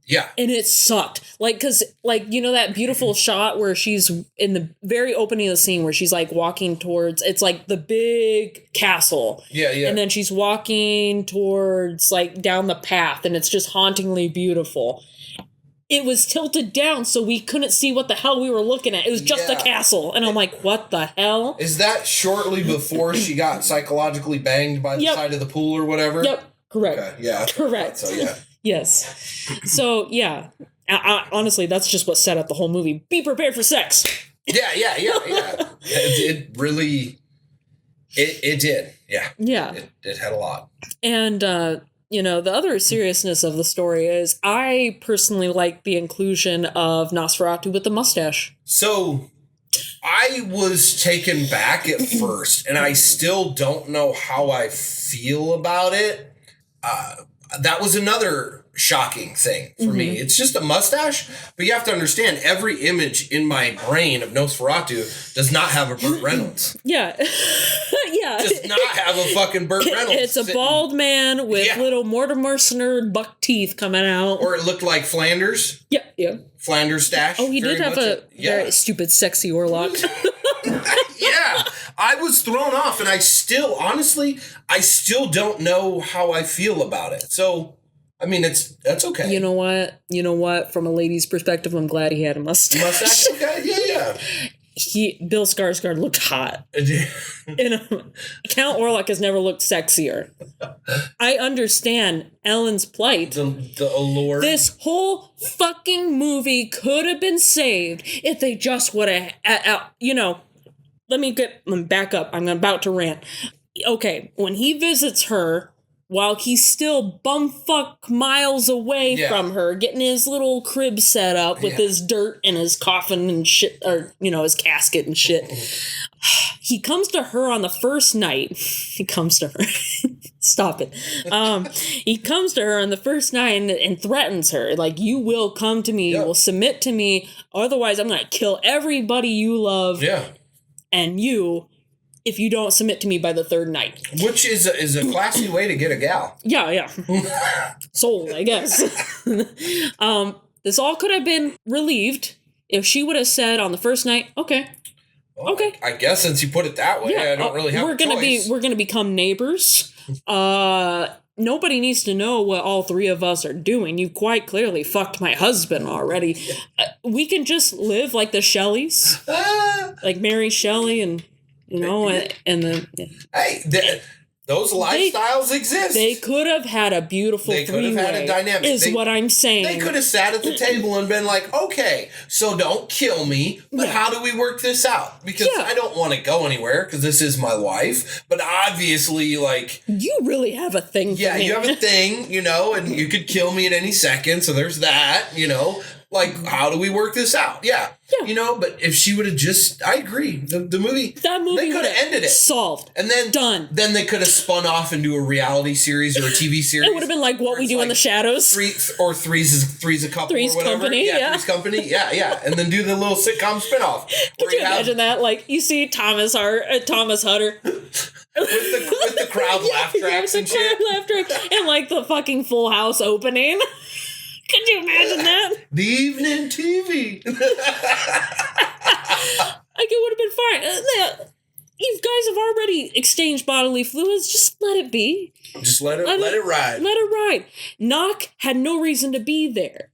Yeah. And it sucked. Like, because, like, you know that beautiful shot where she's in the very opening of the scene where she's, like, walking towards, it's, like, the big castle. Yeah, yeah. And then she's walking towards, like, down the path, and it's just hauntingly beautiful. It was tilted down so we couldn't see what the hell we were looking at. It was just a castle. And I'm like, what the hell? Is that shortly before she got psychologically banged by the side of the pool or whatever? Yep. Correct. Okay, yeah. Correct. So, yeah. Yes. So, yeah. Honestly, that's just what set up the whole movie. Be prepared for sex. Yeah. It really... It did. Yeah. Yeah. It had a lot. And, you know, the other seriousness of the story is I personally like the inclusion of Nosferatu with the mustache. So, I was taken back at first, and I still don't know how I feel about it. That was another shocking thing for me. It's just a mustache, but you have to understand, every image in my brain of Nosferatu does not have a Burt Reynolds. Yeah. Yeah. Does not have a fucking Burt Reynolds. It's a bald man with little Mortimer Snerd buck teeth coming out. Or it looked like Flanders. Yeah. Flanders stash. Oh, he did have a very stupid, sexy Orlok. Yeah. I was thrown off, and I still don't know how I feel about it. So, I mean, that's okay. You know what? From a lady's perspective, I'm glad he had a mustache. Mustache? Okay, yeah. Bill Skarsgård looked hot. Count Orlok has never looked sexier. I understand Ellen's plight. The allure. This whole fucking movie could have been saved if they just would have, let me back up. I'm about to rant. Okay, when he visits her, while he's still bumfuck miles away from her, getting his little crib set up with his dirt and his coffin and shit, or, his casket and shit. He comes to her on the first night. He comes to her. Stop it. He comes to her on the first night and threatens her. Like, you will come to me. You will submit to me. Otherwise, I'm going to kill everybody you love. Yeah. And you... if you don't submit to me by the third night. Which is a classy way to get a gal. Yeah. Sold, I guess. This all could have been relieved if she would have said on the first night, okay. Well, okay. I guess since you put it that way, I don't really have a choice. We're going to become neighbors. Nobody needs to know what all three of us are doing. You quite clearly fucked my husband already. We can just live like the Shelleys. Like Mary Shelley and... those lifestyles exist. They could have had a beautiful three-way. They could have had a dynamic. What I'm saying. They could have sat at the table and been like, okay, so don't kill me, but how do we work this out? Because I don't want to go anywhere because this is my wife. But obviously, like... you really have a thing for me. You have a thing, and you could kill me at any second, so there's that, Like, how do we work this out? Yeah. But if she would have just... I agree. The movie... That movie they could have ended it. Solved. And then... Done. Then they could have spun off into a reality series or a TV series. It would have been like What We Do in the Shadows. Three's a couple Three's or whatever. Company, Three's Company. Yeah. And then do the little sitcom spinoff. Could you imagine that? Like, you see Thomas Hutter... with the crowd laugh tracks and shit. Laugh track and like the fucking Full House opening. Could you imagine that? The evening TV. Like, it would have been fine. You guys have already exchanged bodily fluids. Just let it be. Just let it ride. Let it ride. Knock had no reason to be there.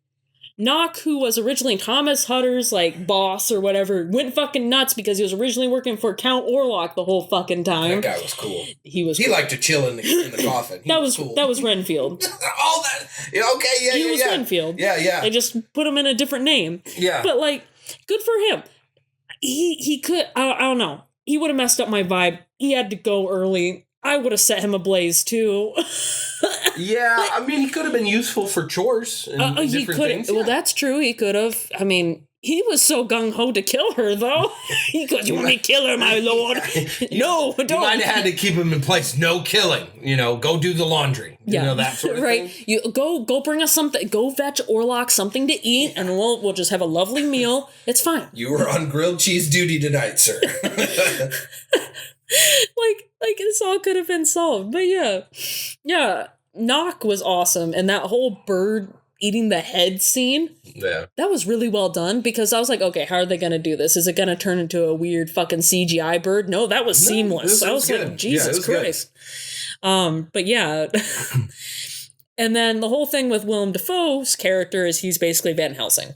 Knock, who was originally Thomas Hutter's, like, boss or whatever, went fucking nuts because he was originally working for Count Orlok the whole fucking time. That guy was cool. He liked to chill in the coffin. That was Renfield. All that. Yeah, okay, yeah, He was Renfield. Yeah. They just put him in a different name. Yeah. But, like, good for him. He could, I don't know. He would have messed up my vibe. He had to go early. I would have set him ablaze, too. Yeah, I mean, he could have been useful for chores and different things. Well, that's true. He could have. I mean, he was so gung-ho to kill her, though. He goes, you want me to kill her, my lord? No, don't. You might have had to keep him in place. No killing. Go do the laundry. That sort of thing. You go bring us something. Go fetch Orlok something to eat, and we'll just have a lovely meal. It's fine. You were on grilled cheese duty tonight, sir. like this all could have been solved. But yeah. Knock was awesome, and that whole bird eating the head scene. Yeah. That was really well done because I was like, okay, how are they going to do this? Is it going to turn into a weird fucking CGI bird? No, that was seamless. I was like, Jesus Christ. But yeah. And then the whole thing with Willem Dafoe's character is he's basically Van Helsing.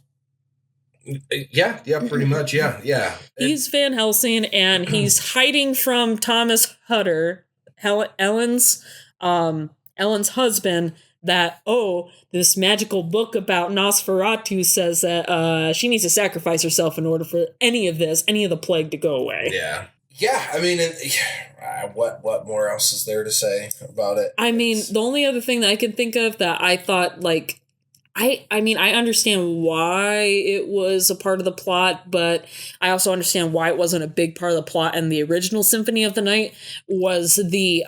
Yeah, pretty much. Yeah. He's Van Helsing, and he's hiding from Thomas Hutter, Ellen's husband, that, this magical book about Nosferatu says that she needs to sacrifice herself in order for any of the plague to go away. Yeah. Yeah, I mean, what more else is there to say about it? I mean, the only other thing that I can think of that I thought, like, I mean, I understand why it was a part of the plot, but I also understand why it wasn't a big part of the plot in the original Symphony of the Night, was the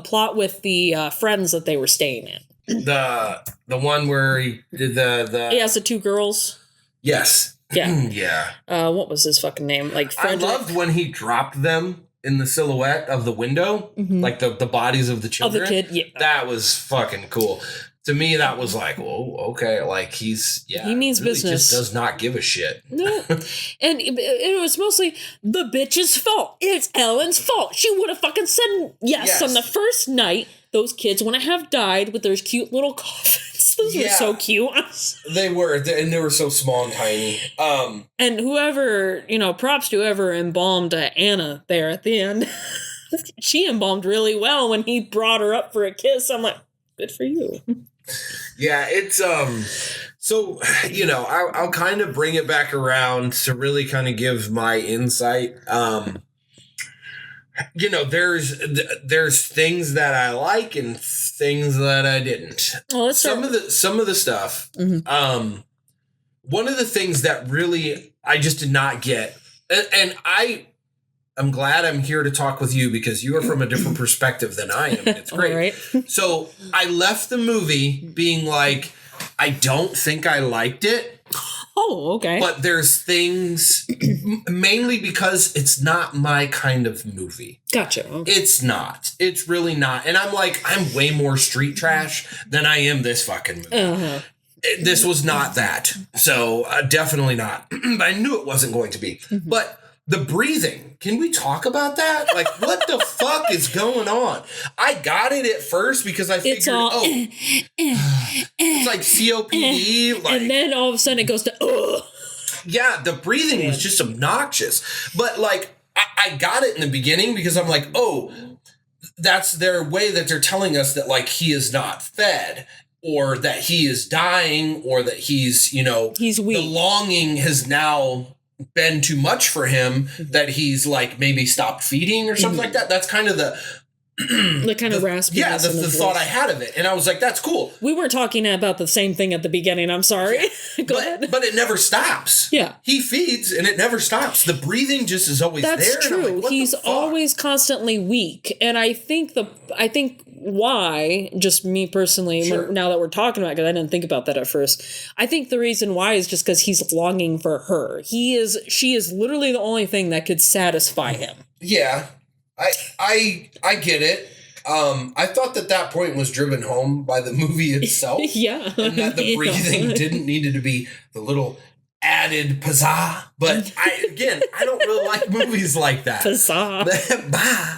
plot with the friends that they were staying in. The one where he did the Yes, the two girls. Yes. Yeah. Yeah. What was his fucking name? Like Frederick? I loved when he dropped them in the silhouette of the window, like the bodies of the children. Of the kid, yeah. That was fucking cool. To me, that was like, whoa, okay. Like, he means really business. Just does not give a shit. No. And it was mostly the bitch's fault. It's Ellen's fault. She would have fucking said yes on the first night. Those kids wouldn't have died with those cute little coffins. Those were so cute. They were, and they were so small and tiny. And whoever, props to whoever embalmed Anna there at the end. She embalmed really well when he brought her up for a kiss. I'm like, good for you. Yeah, it's so I'll kind of bring it back around to really kind of give my insight. There's things that I like and things that I didn't. Well, some of the stuff. Mm-hmm. One of the things that really I just did not get, and I'm glad I'm here to talk with you because you are from a different perspective than I am. It's great. All right. So I left the movie being like, I don't think I liked it. Oh, okay. But there's things, mainly because it's not my kind of movie. Gotcha. Okay. It's not. It's really not. And I'm like, I'm way more street trash than I am this fucking movie. Uh-huh. This was not that. So definitely not. I knew it wasn't going to be. Mm-hmm. But the breathing, can we talk about that? Like, what the fuck is going on? I got it at first because I figured, it's like COPD. And then all of a sudden it goes to, ugh. Yeah, the breathing was just obnoxious. But, like, I got it in the beginning because I'm like, that's their way that they're telling us that, like, he is not fed. Or that he is dying. Or that he's, he's weak. The longing has now been too much for him, that he's like maybe stopped feeding or something like that. That's kind of the kind of raspy. Yeah, the thought I had of it. And I was like, that's cool. We weren't talking about the same thing at the beginning. I'm sorry. Go ahead. But it never stops. Yeah. He feeds and it never stops. The breathing just is always there. That's true. Like, he's always constantly weak. And I think why, just me personally, now that we're talking about it, because I didn't think about that at first, I think the reason why is just because he's longing for her. She is literally the only thing that could satisfy him. Yeah, I get it. I thought that point was driven home by the movie itself. Yeah. And that the breathing didn't need to be the little added pizzazz. But I don't really like movies like that. Pizzazz.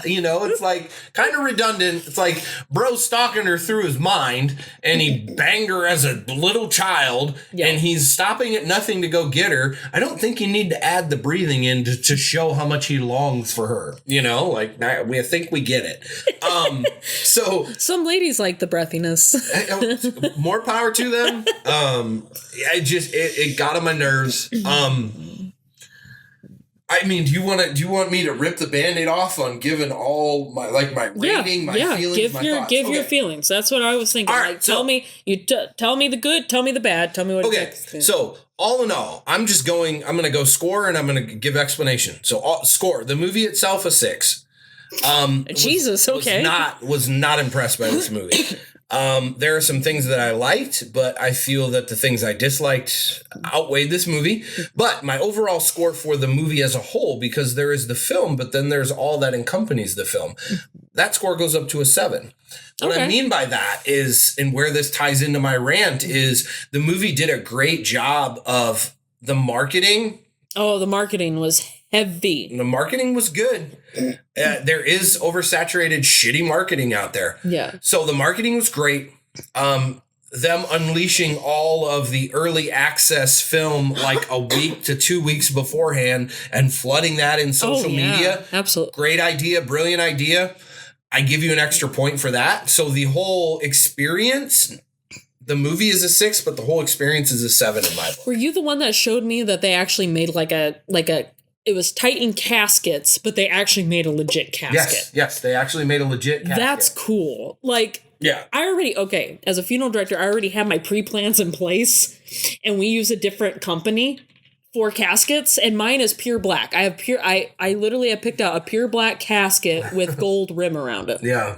It's like kind of redundant. It's like bro stalking her through his mind and he banged her as a little child and he's stopping at nothing to go get her. I don't think you need to add the breathing in to show how much he longs for her. I think we get it. So some ladies like the breathiness. More power to them. It got on my nerves. I mean, do you want me to rip the Band-Aid off on giving all my rating, my feelings, my thoughts? Give your feelings. That's what I was thinking. All right, tell me the good, tell me the bad, tell me what. Okay, so all in all, I'm going to go score and I'm going to give explanation. So score the movie itself a 6. Jesus, okay. Was not impressed by this movie. There are some things that I liked, but I feel that the things I disliked outweighed this movie. But my overall score for the movie as a whole, because there is the film, but then there's all that accompanies the film. that score goes up to a 7. What I mean by that is, and where this ties into my rant, is the movie did a great job of the marketing. Oh, the marketing was heavy. The marketing was good. There is oversaturated, shitty marketing out there. Yeah. So the marketing was great. Them unleashing all of the early access film like a week to 2 weeks beforehand and flooding that in social media. Absolutely. Great idea. Brilliant idea. I give you an extra point for that. So the whole experience, the movie is a 6, but the whole experience is a 7 in my book. Were you the one that showed me that they actually made like a it was Titan caskets, but they actually made a legit casket? Yes, they actually made a legit casket. That's cool. Like, yeah. As a funeral director, I already have my pre-plans in place, and we use a different company for caskets, and mine is pure black. I literally have picked out a pure black casket with gold rim around it. Yeah.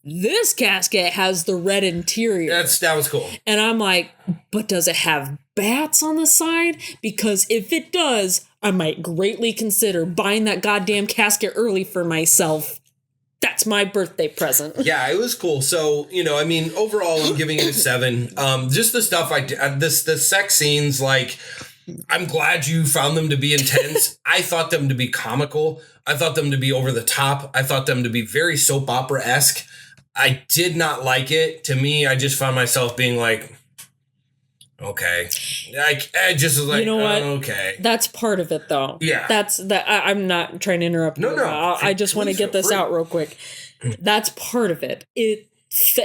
This casket has the red interior. That was cool. And I'm like, but does it have bats on the side? Because if it does, I might greatly consider buying that goddamn casket early for myself. That's my birthday present. Yeah, it was cool. So, overall, I'm giving it a 7. Just the stuff the sex scenes, like, I'm glad you found them to be intense. I thought them to be comical. I thought them to be over the top. I thought them to be very soap opera-esque. I did not like it. To me, I just found myself being like, okay. I just was like, you know what? Okay. That's part of it, though. Yeah. I'm not trying to interrupt you. No. I just want to get this out real quick. That's part of it. It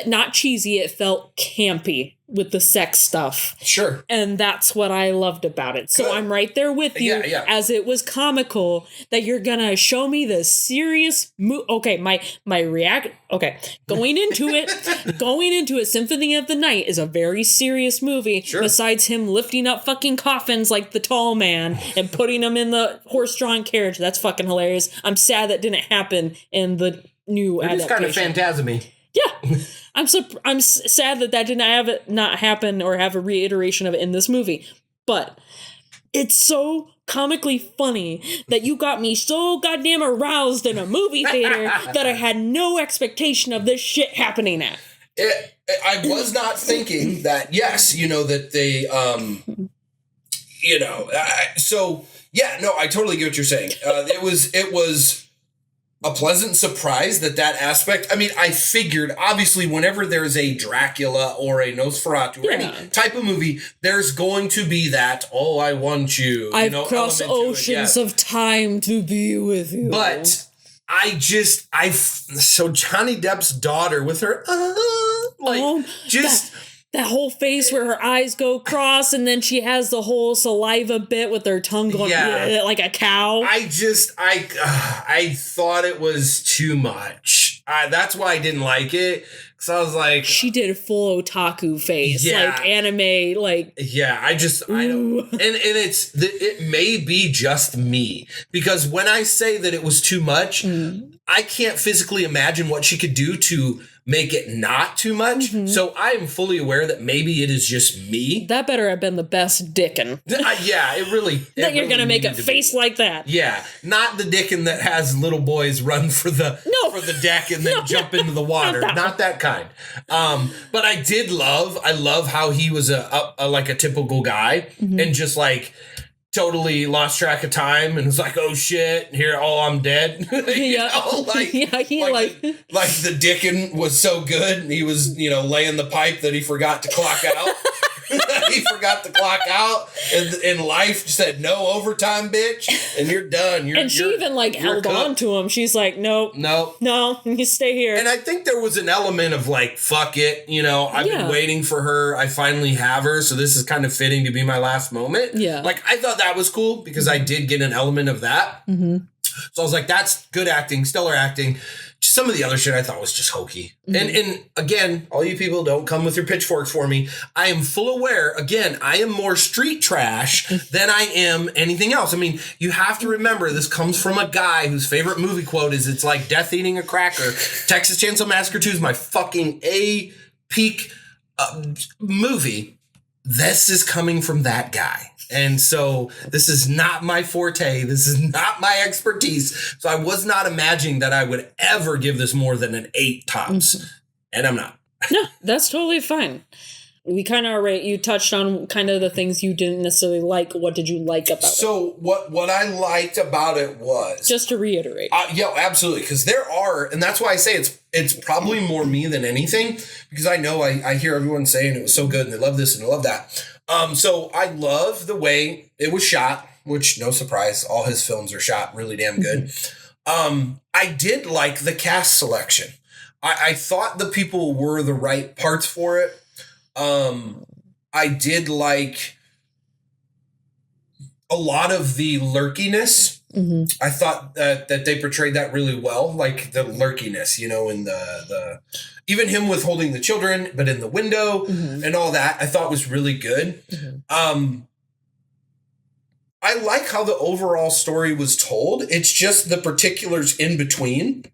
not cheesy. It felt campy with the sex stuff. Sure. And that's what I loved about it. So I'm right there with you. Yeah. As it was comical that you're gonna show me the serious okay, my react. Okay, going into it, Symphony of the Night is a very serious movie. Sure. Besides him lifting up fucking coffins like the tall man and putting them in the horse-drawn carriage, that's fucking hilarious. I'm sad that didn't happen in the new adaptation. It's kind of phantasmy. Yeah, I'm sad that didn't have it not happen or have a reiteration of it in this movie. But it's so comically funny that you got me so goddamn aroused in a movie theater that I had no expectation of this shit happening at. I was not thinking that. Yes, that they, so yeah, no, I totally get what you're saying. It was a pleasant surprise that aspect. I mean, I figured, obviously, whenever there's a Dracula or a Nosferatu or any type of movie, there's going to be that, oh, I want you. I've crossed oceans of time to be with you. But so Johnny Depp's daughter with her, that whole face where her eyes go cross and then she has the whole saliva bit with her tongue going like a cow. I thought it was too much. That's why I didn't like it. Because I was like... She did a full otaku face. Yeah. Like anime, like... Yeah, I don't... And it may be just me. Because when I say that it was too much, I can't physically imagine what she could do to make it not too much. Mm-hmm. So I am fully aware that maybe it is just me. That better have been the best dickin'. Yeah, it really... that you're going to make a face like that. Yeah, not the dickin' that has little boys run for the deck and then jump into the water. Not that kind. But I love how he was like a typical guy and just like... totally lost track of time and was like, oh shit, I'm dead. Like the Dickin was so good and he was, laying the pipe that he forgot to clock out. He forgot to clock out and life said, no overtime, bitch, and you're done. She even held on to him. She's like, nope. No, you stay here. And I think there was an element of like, fuck it, I've been waiting for her. I finally have her. So this is kind of fitting to be my last moment. Yeah. Like, I thought that was cool because I did get an element of that. Mm-hmm. So I was like, that's good acting, stellar acting. Some of the other shit I thought was just hokey. Mm-hmm. And again, all you people don't come with your pitchforks for me. I am full aware. Again, I am more street trash than I am anything else. I mean, you have to remember this comes from a guy whose favorite movie quote is, it's like death eating a cracker. Texas Chainsaw Massacre 2 is my fucking peak movie. This is coming from that guy. And so this is not my forte. This is not my expertise. So I was not imagining that I would ever give this more than an 8 tops. Mm-hmm. And I'm not. No, that's totally fine. We kind of already, you touched on kind of the things you didn't necessarily like. What did you like about it? So what I liked about it was... Just to reiterate. Yeah, absolutely. Because there are, and that's why I say it's probably more me than anything. Because I know I hear everyone saying it was so good and they love this and they love that. So I love the way it was shot, which no surprise, all his films are shot really damn good. Mm-hmm. I did like the cast selection. I thought the people were the right parts for it. I did like a lot of the lurkiness. Mm-hmm. I thought that they portrayed that really well, like the lurkiness, in the even him withholding the children, but in the window and all that, I thought was really good. Mm-hmm. I like how the overall story was told. It's just the particulars in between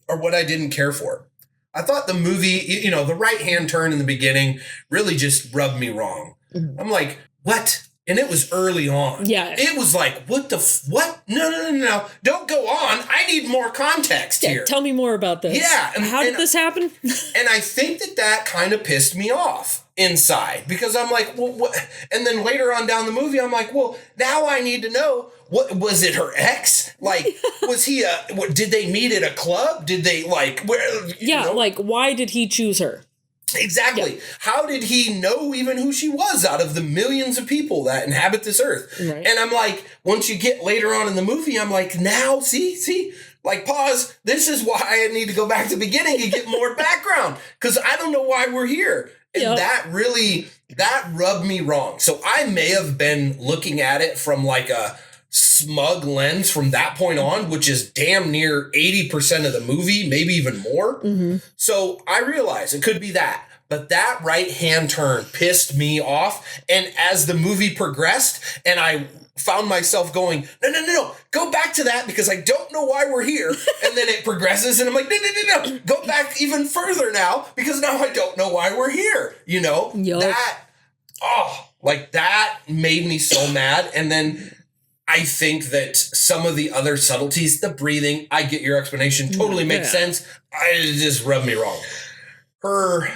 are what I didn't care for. I thought the movie, the right-hand turn in the beginning really just rubbed me wrong. Mm-hmm. I'm like, what? And it was early on. Yeah. It was like, what? No. Don't go on. I need more context here. Tell me more about this. Yeah. How did this happen? And I think that kind of pissed me off inside because I'm like, well, what? And then later on down the movie, I'm like, well, now I need to know, what was it her ex? Like, was he did they meet at a club? Did they why did he choose her? Exactly. Yeah. How did he know even who she was out of the millions of people that inhabit this earth? Right. And I'm like, once you get later on in the movie, I'm like, now, see, like, pause. This is why I need to go back to the beginning and get more background because I don't know why we're here. And that rubbed me wrong. So I may have been looking at it from like a smug lens from that point on, which is damn near 80% of the movie, maybe even more. Mm-hmm. So I realize it could be that. But that right-hand turn pissed me off. And as the movie progressed and I found myself going, no, go back to that because I don't know why we're here. And then it progresses and I'm like, no, go back even further now because now I don't know why we're here. Yep. That made me so mad. And then I think that some of the other subtleties, the breathing, I get your explanation, totally makes sense. It just rubbed me wrong. Her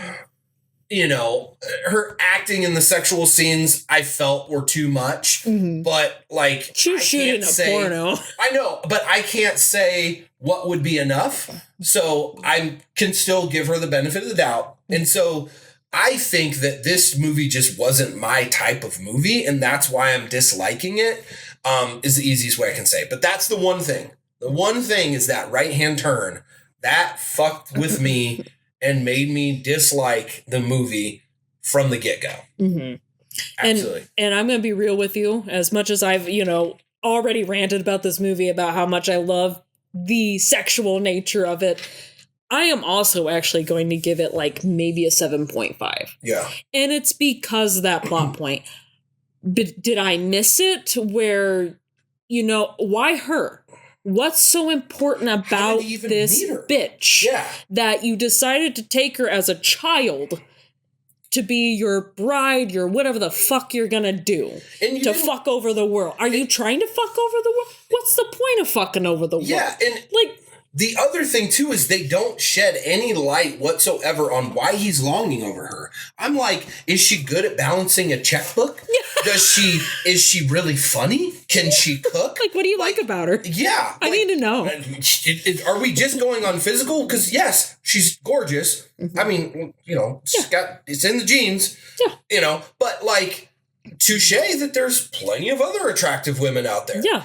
acting in the sexual scenes I felt were too much. Mm-hmm. But like she's shooting a porno. I know, but I can't say what would be enough. So I can still give her the benefit of the doubt. And so I think that this movie just wasn't my type of movie, and that's why I'm disliking it. Is the easiest way I can say it. But that's the one thing. The one thing is that right-hand turn. That fucked with me and made me dislike the movie from the get-go. Mm-hmm. Absolutely. And I'm going to be real with you. As much as I've, already ranted about this movie, about how much I love the sexual nature of it, I am also actually going to give it like maybe a 7.5. Yeah. And it's because of that plot point. But did I miss it where, why her? What's so important about this bitch that you decided to take her as a child to be your bride, your whatever the fuck you're going to do to fuck over the world? Are you trying to fuck over the world? What's the point of fucking over the world? Yeah, and the other thing, too, is they don't shed any light whatsoever on why he's longing over her. I'm like, is she good at balancing a checkbook? Is she really funny? Can she cook? Like, what do you like about her? Yeah. I need to know. Are we just going on physical? Because, yes, she's gorgeous. Mm-hmm. I mean, it's in the genes. Yeah. But, like, touche that there's plenty of other attractive women out there. Yeah.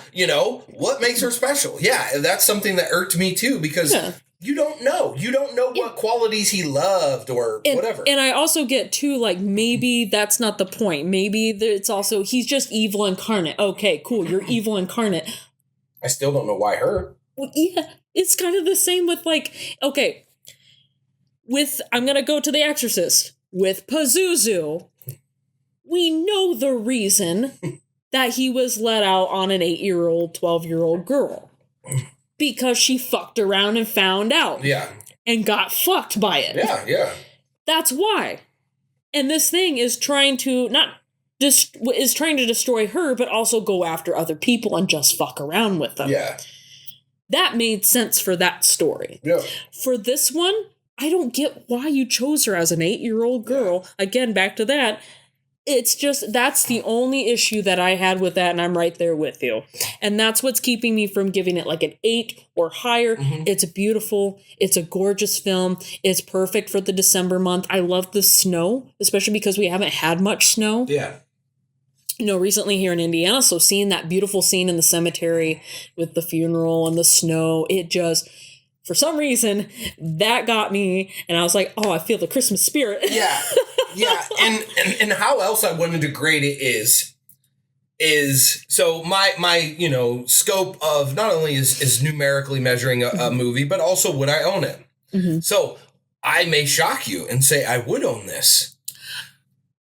What makes her special? Yeah, that's something that irked me too because you don't know. You don't know what qualities he loved or whatever. And I also get too, like, maybe that's not the point. Maybe it's also, he's just evil incarnate. Okay, cool. You're evil incarnate. I still don't know why her. Well, yeah. It's kind of the same with I'm going to go to The Exorcist. With Pazuzu, we know the reason that he was let out on an 8-year-old, 12-year-old girl. Because she fucked around and found out. Yeah. And got fucked by it. Yeah. That's why. And this thing is trying to, not is trying to destroy her, but also go after other people and just fuck around with them. Yeah. That made sense for that story. Yeah. For this one, I don't get why you chose her as an 8-year-old girl. Yeah. Again, back to that. It's just, that's the only issue that I had with that, and I'm right there with you. And that's what's keeping me from giving it like an 8 or higher. Mm-hmm. It's beautiful. It's a gorgeous film. It's perfect for the December month. I love the snow, especially because we haven't had much snow. Yeah. Recently here in Indiana, so seeing that beautiful scene in the cemetery with the funeral and the snow, it just, for some reason, that got me, and I was like, oh, I feel the Christmas spirit. Yeah. Yeah, and how else I wanted to grade it is so my scope of not only is numerically measuring a movie, but also would I own it. Mm-hmm. So I may shock you and say I would own this,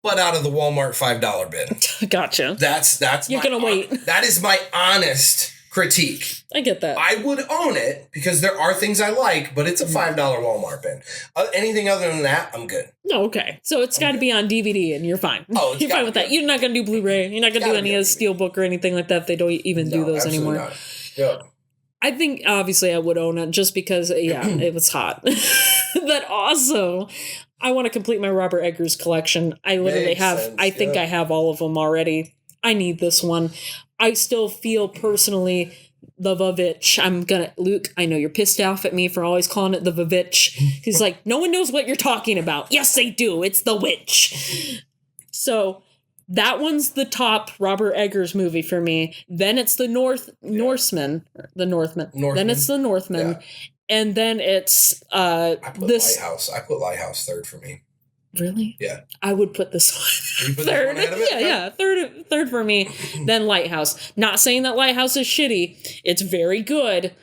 but out of the Walmart $5 bin. Gotcha. That's you're gonna wait. That is my honest critique. I get that. I would own it because there are things I like, but it's a $5 Walmart bin. Anything other than that, I'm good. No, okay. So it's got to be on DVD and you're fine. Oh, you're fine with that. You're not going to do Blu-ray. You're not going to do any of the Steelbook or anything like that. They don't even do those anymore. Not. Yeah. I think, obviously, I would own it just because, it was hot. But also, I want to complete my Robert Eggers collection. I literally I think I have all of them already. I need this one. I still feel personally the Vavitch. Luke, I know you're pissed off at me for always calling it the Vavitch. He's like, no one knows what you're talking about. Yes, they do. It's the witch. So that one's the top Robert Eggers movie for me. Then it's the Northman. Then it's the Northman. Yeah. And then it's Lighthouse. I put Lighthouse third for me. Really? Yeah. I would put this one third. Third for me. Then Lighthouse. Not saying that Lighthouse is shitty. It's very good,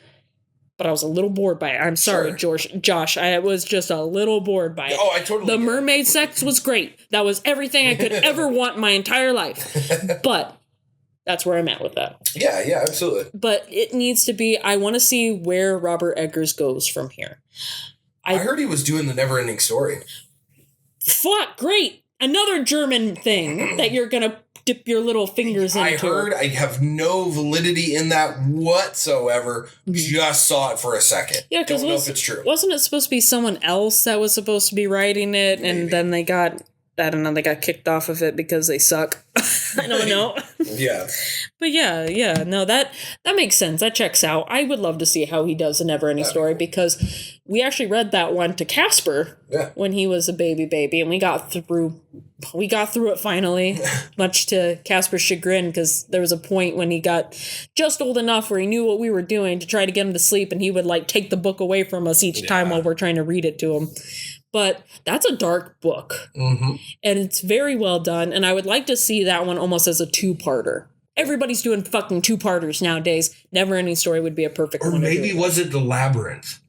but I was a little bored by it. I'm sorry, Josh. I was just a little bored by it. Oh, I totally. The mermaid sex was great. That was everything I could ever want in my entire life. But that's where I'm at with that. Yeah, absolutely. But it needs to be. I want to see where Robert Eggers goes from here. I heard he was doing the Never-Ending Story. Fuck, great. Another German thing that you're going to dip your little fingers into. I heard. I have no validity in that whatsoever. Mm-hmm. Just saw it for a second. Yeah, because don't know if it's true. Wasn't it supposed to be someone else that was supposed to be writing it? Maybe. And then they got kicked off of it because they suck. I don't know. Yeah. But no, that makes sense. That checks out. I would love to see how he does a Never-Ending Story because we actually read that one to Casper when he was a baby, and we got through it finally, much to Casper's chagrin, because there was a point when he got just old enough where he knew what we were doing to try to get him to sleep, and he would take the book away from us each time while we're trying to read it to him. But that's a dark book, and it's very well done, and I would like to see that one almost as a two-parter. Everybody's doing fucking two-parters nowadays. Never-Ending Story would be a perfect one. Or maybe was it The Labyrinth?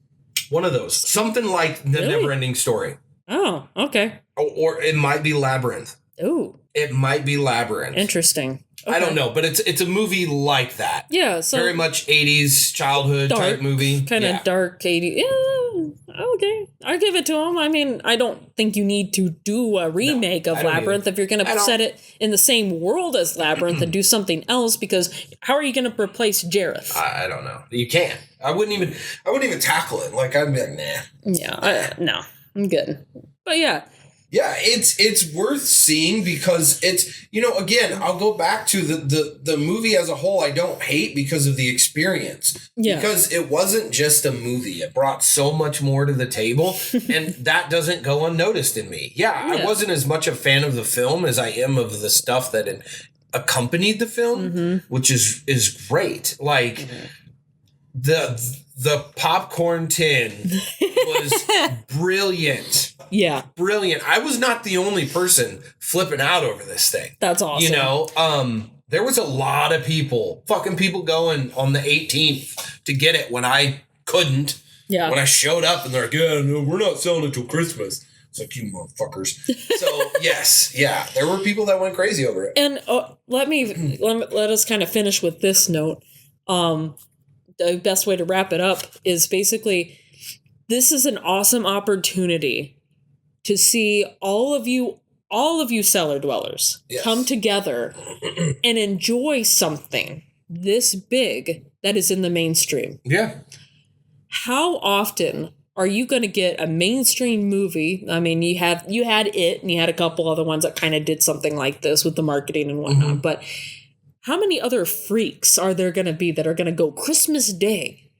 One of those. Something like The Never-Ending Story. Oh, okay. Or it might be Labyrinth. Ooh. It might be Labyrinth. Interesting. Okay. I don't know, but it's a movie like that. Yeah, so very much 80s childhood type movie. Kind of dark 80s. Yeah, okay. I'll give it to him. I mean, I don't think you need to do a remake of Labyrinth if you're going to set it in the same world as Labyrinth and do something else, because how are you going to replace Jareth? I don't know. You can't. I wouldn't even tackle it. I'd be like, nah. Yeah, no. I'm good. But yeah. Yeah, it's worth seeing because it's, again, I'll go back to the movie as a whole. I don't hate because of the experience. Yeah. Because it wasn't just a movie. It brought so much more to the table, and that doesn't go unnoticed in me. Yeah, I wasn't as much a fan of the film as I am of the stuff that accompanied the film, which is great. The popcorn tin was brilliant. Yeah. Brilliant. I was not the only person flipping out over this thing. That's awesome. There was a lot of people going on the 18th to get it when I couldn't. Yeah. When I showed up and they're like, yeah, no, we're not selling it till Christmas. It's like, you motherfuckers. So, yes. Yeah. There were people that went crazy over it. And let us kind of finish with this note. The best way to wrap it up is basically, this is an awesome opportunity to see all of you all of you cellar dwellers come together and enjoy something this big that is in the mainstream. Yeah. How often are you going to get a mainstream movie? I mean, you had It, and you had a couple other ones that kind of did something like this with the marketing and whatnot. But how many other freaks are there going to be that are going to go Christmas Day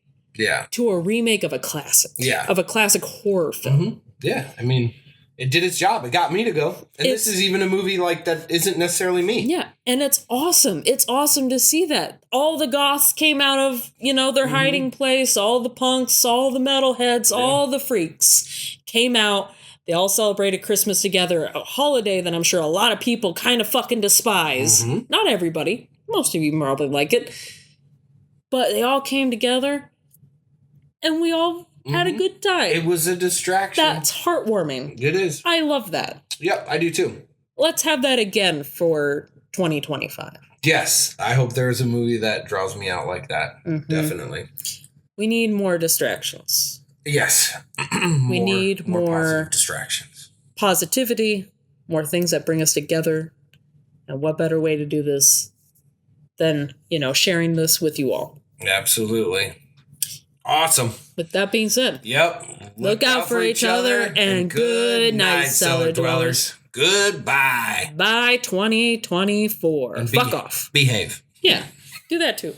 to a remake of a classic? Yeah. Of a classic horror film. Yeah. I mean, it did its job. It got me to go. And this is even a movie like that isn't necessarily me. Yeah. And it's awesome. It's awesome to see that. All the goths came out of, their hiding place. All the punks, all the metalheads, all the freaks came out. They all celebrated Christmas together. A holiday that I'm sure a lot of people kind of fucking despise. Not everybody. Most of you probably like it. But they all came together. And we all had a good time. It was a distraction. That's heartwarming. It is. I love that. Yep, I do too. Let's have that again for 2025. Yes, I hope there is a movie that draws me out like that. Definitely. We need more distractions. Yes. We need more positive distractions. Positivity, more things that bring us together. And what better way to do this than, sharing this with you all? Absolutely. Awesome. With that being said, look out for each other, and good night, cellar dwellers. Goodbye. Bye 2024. And fuck off. Behave. Yeah, do that too.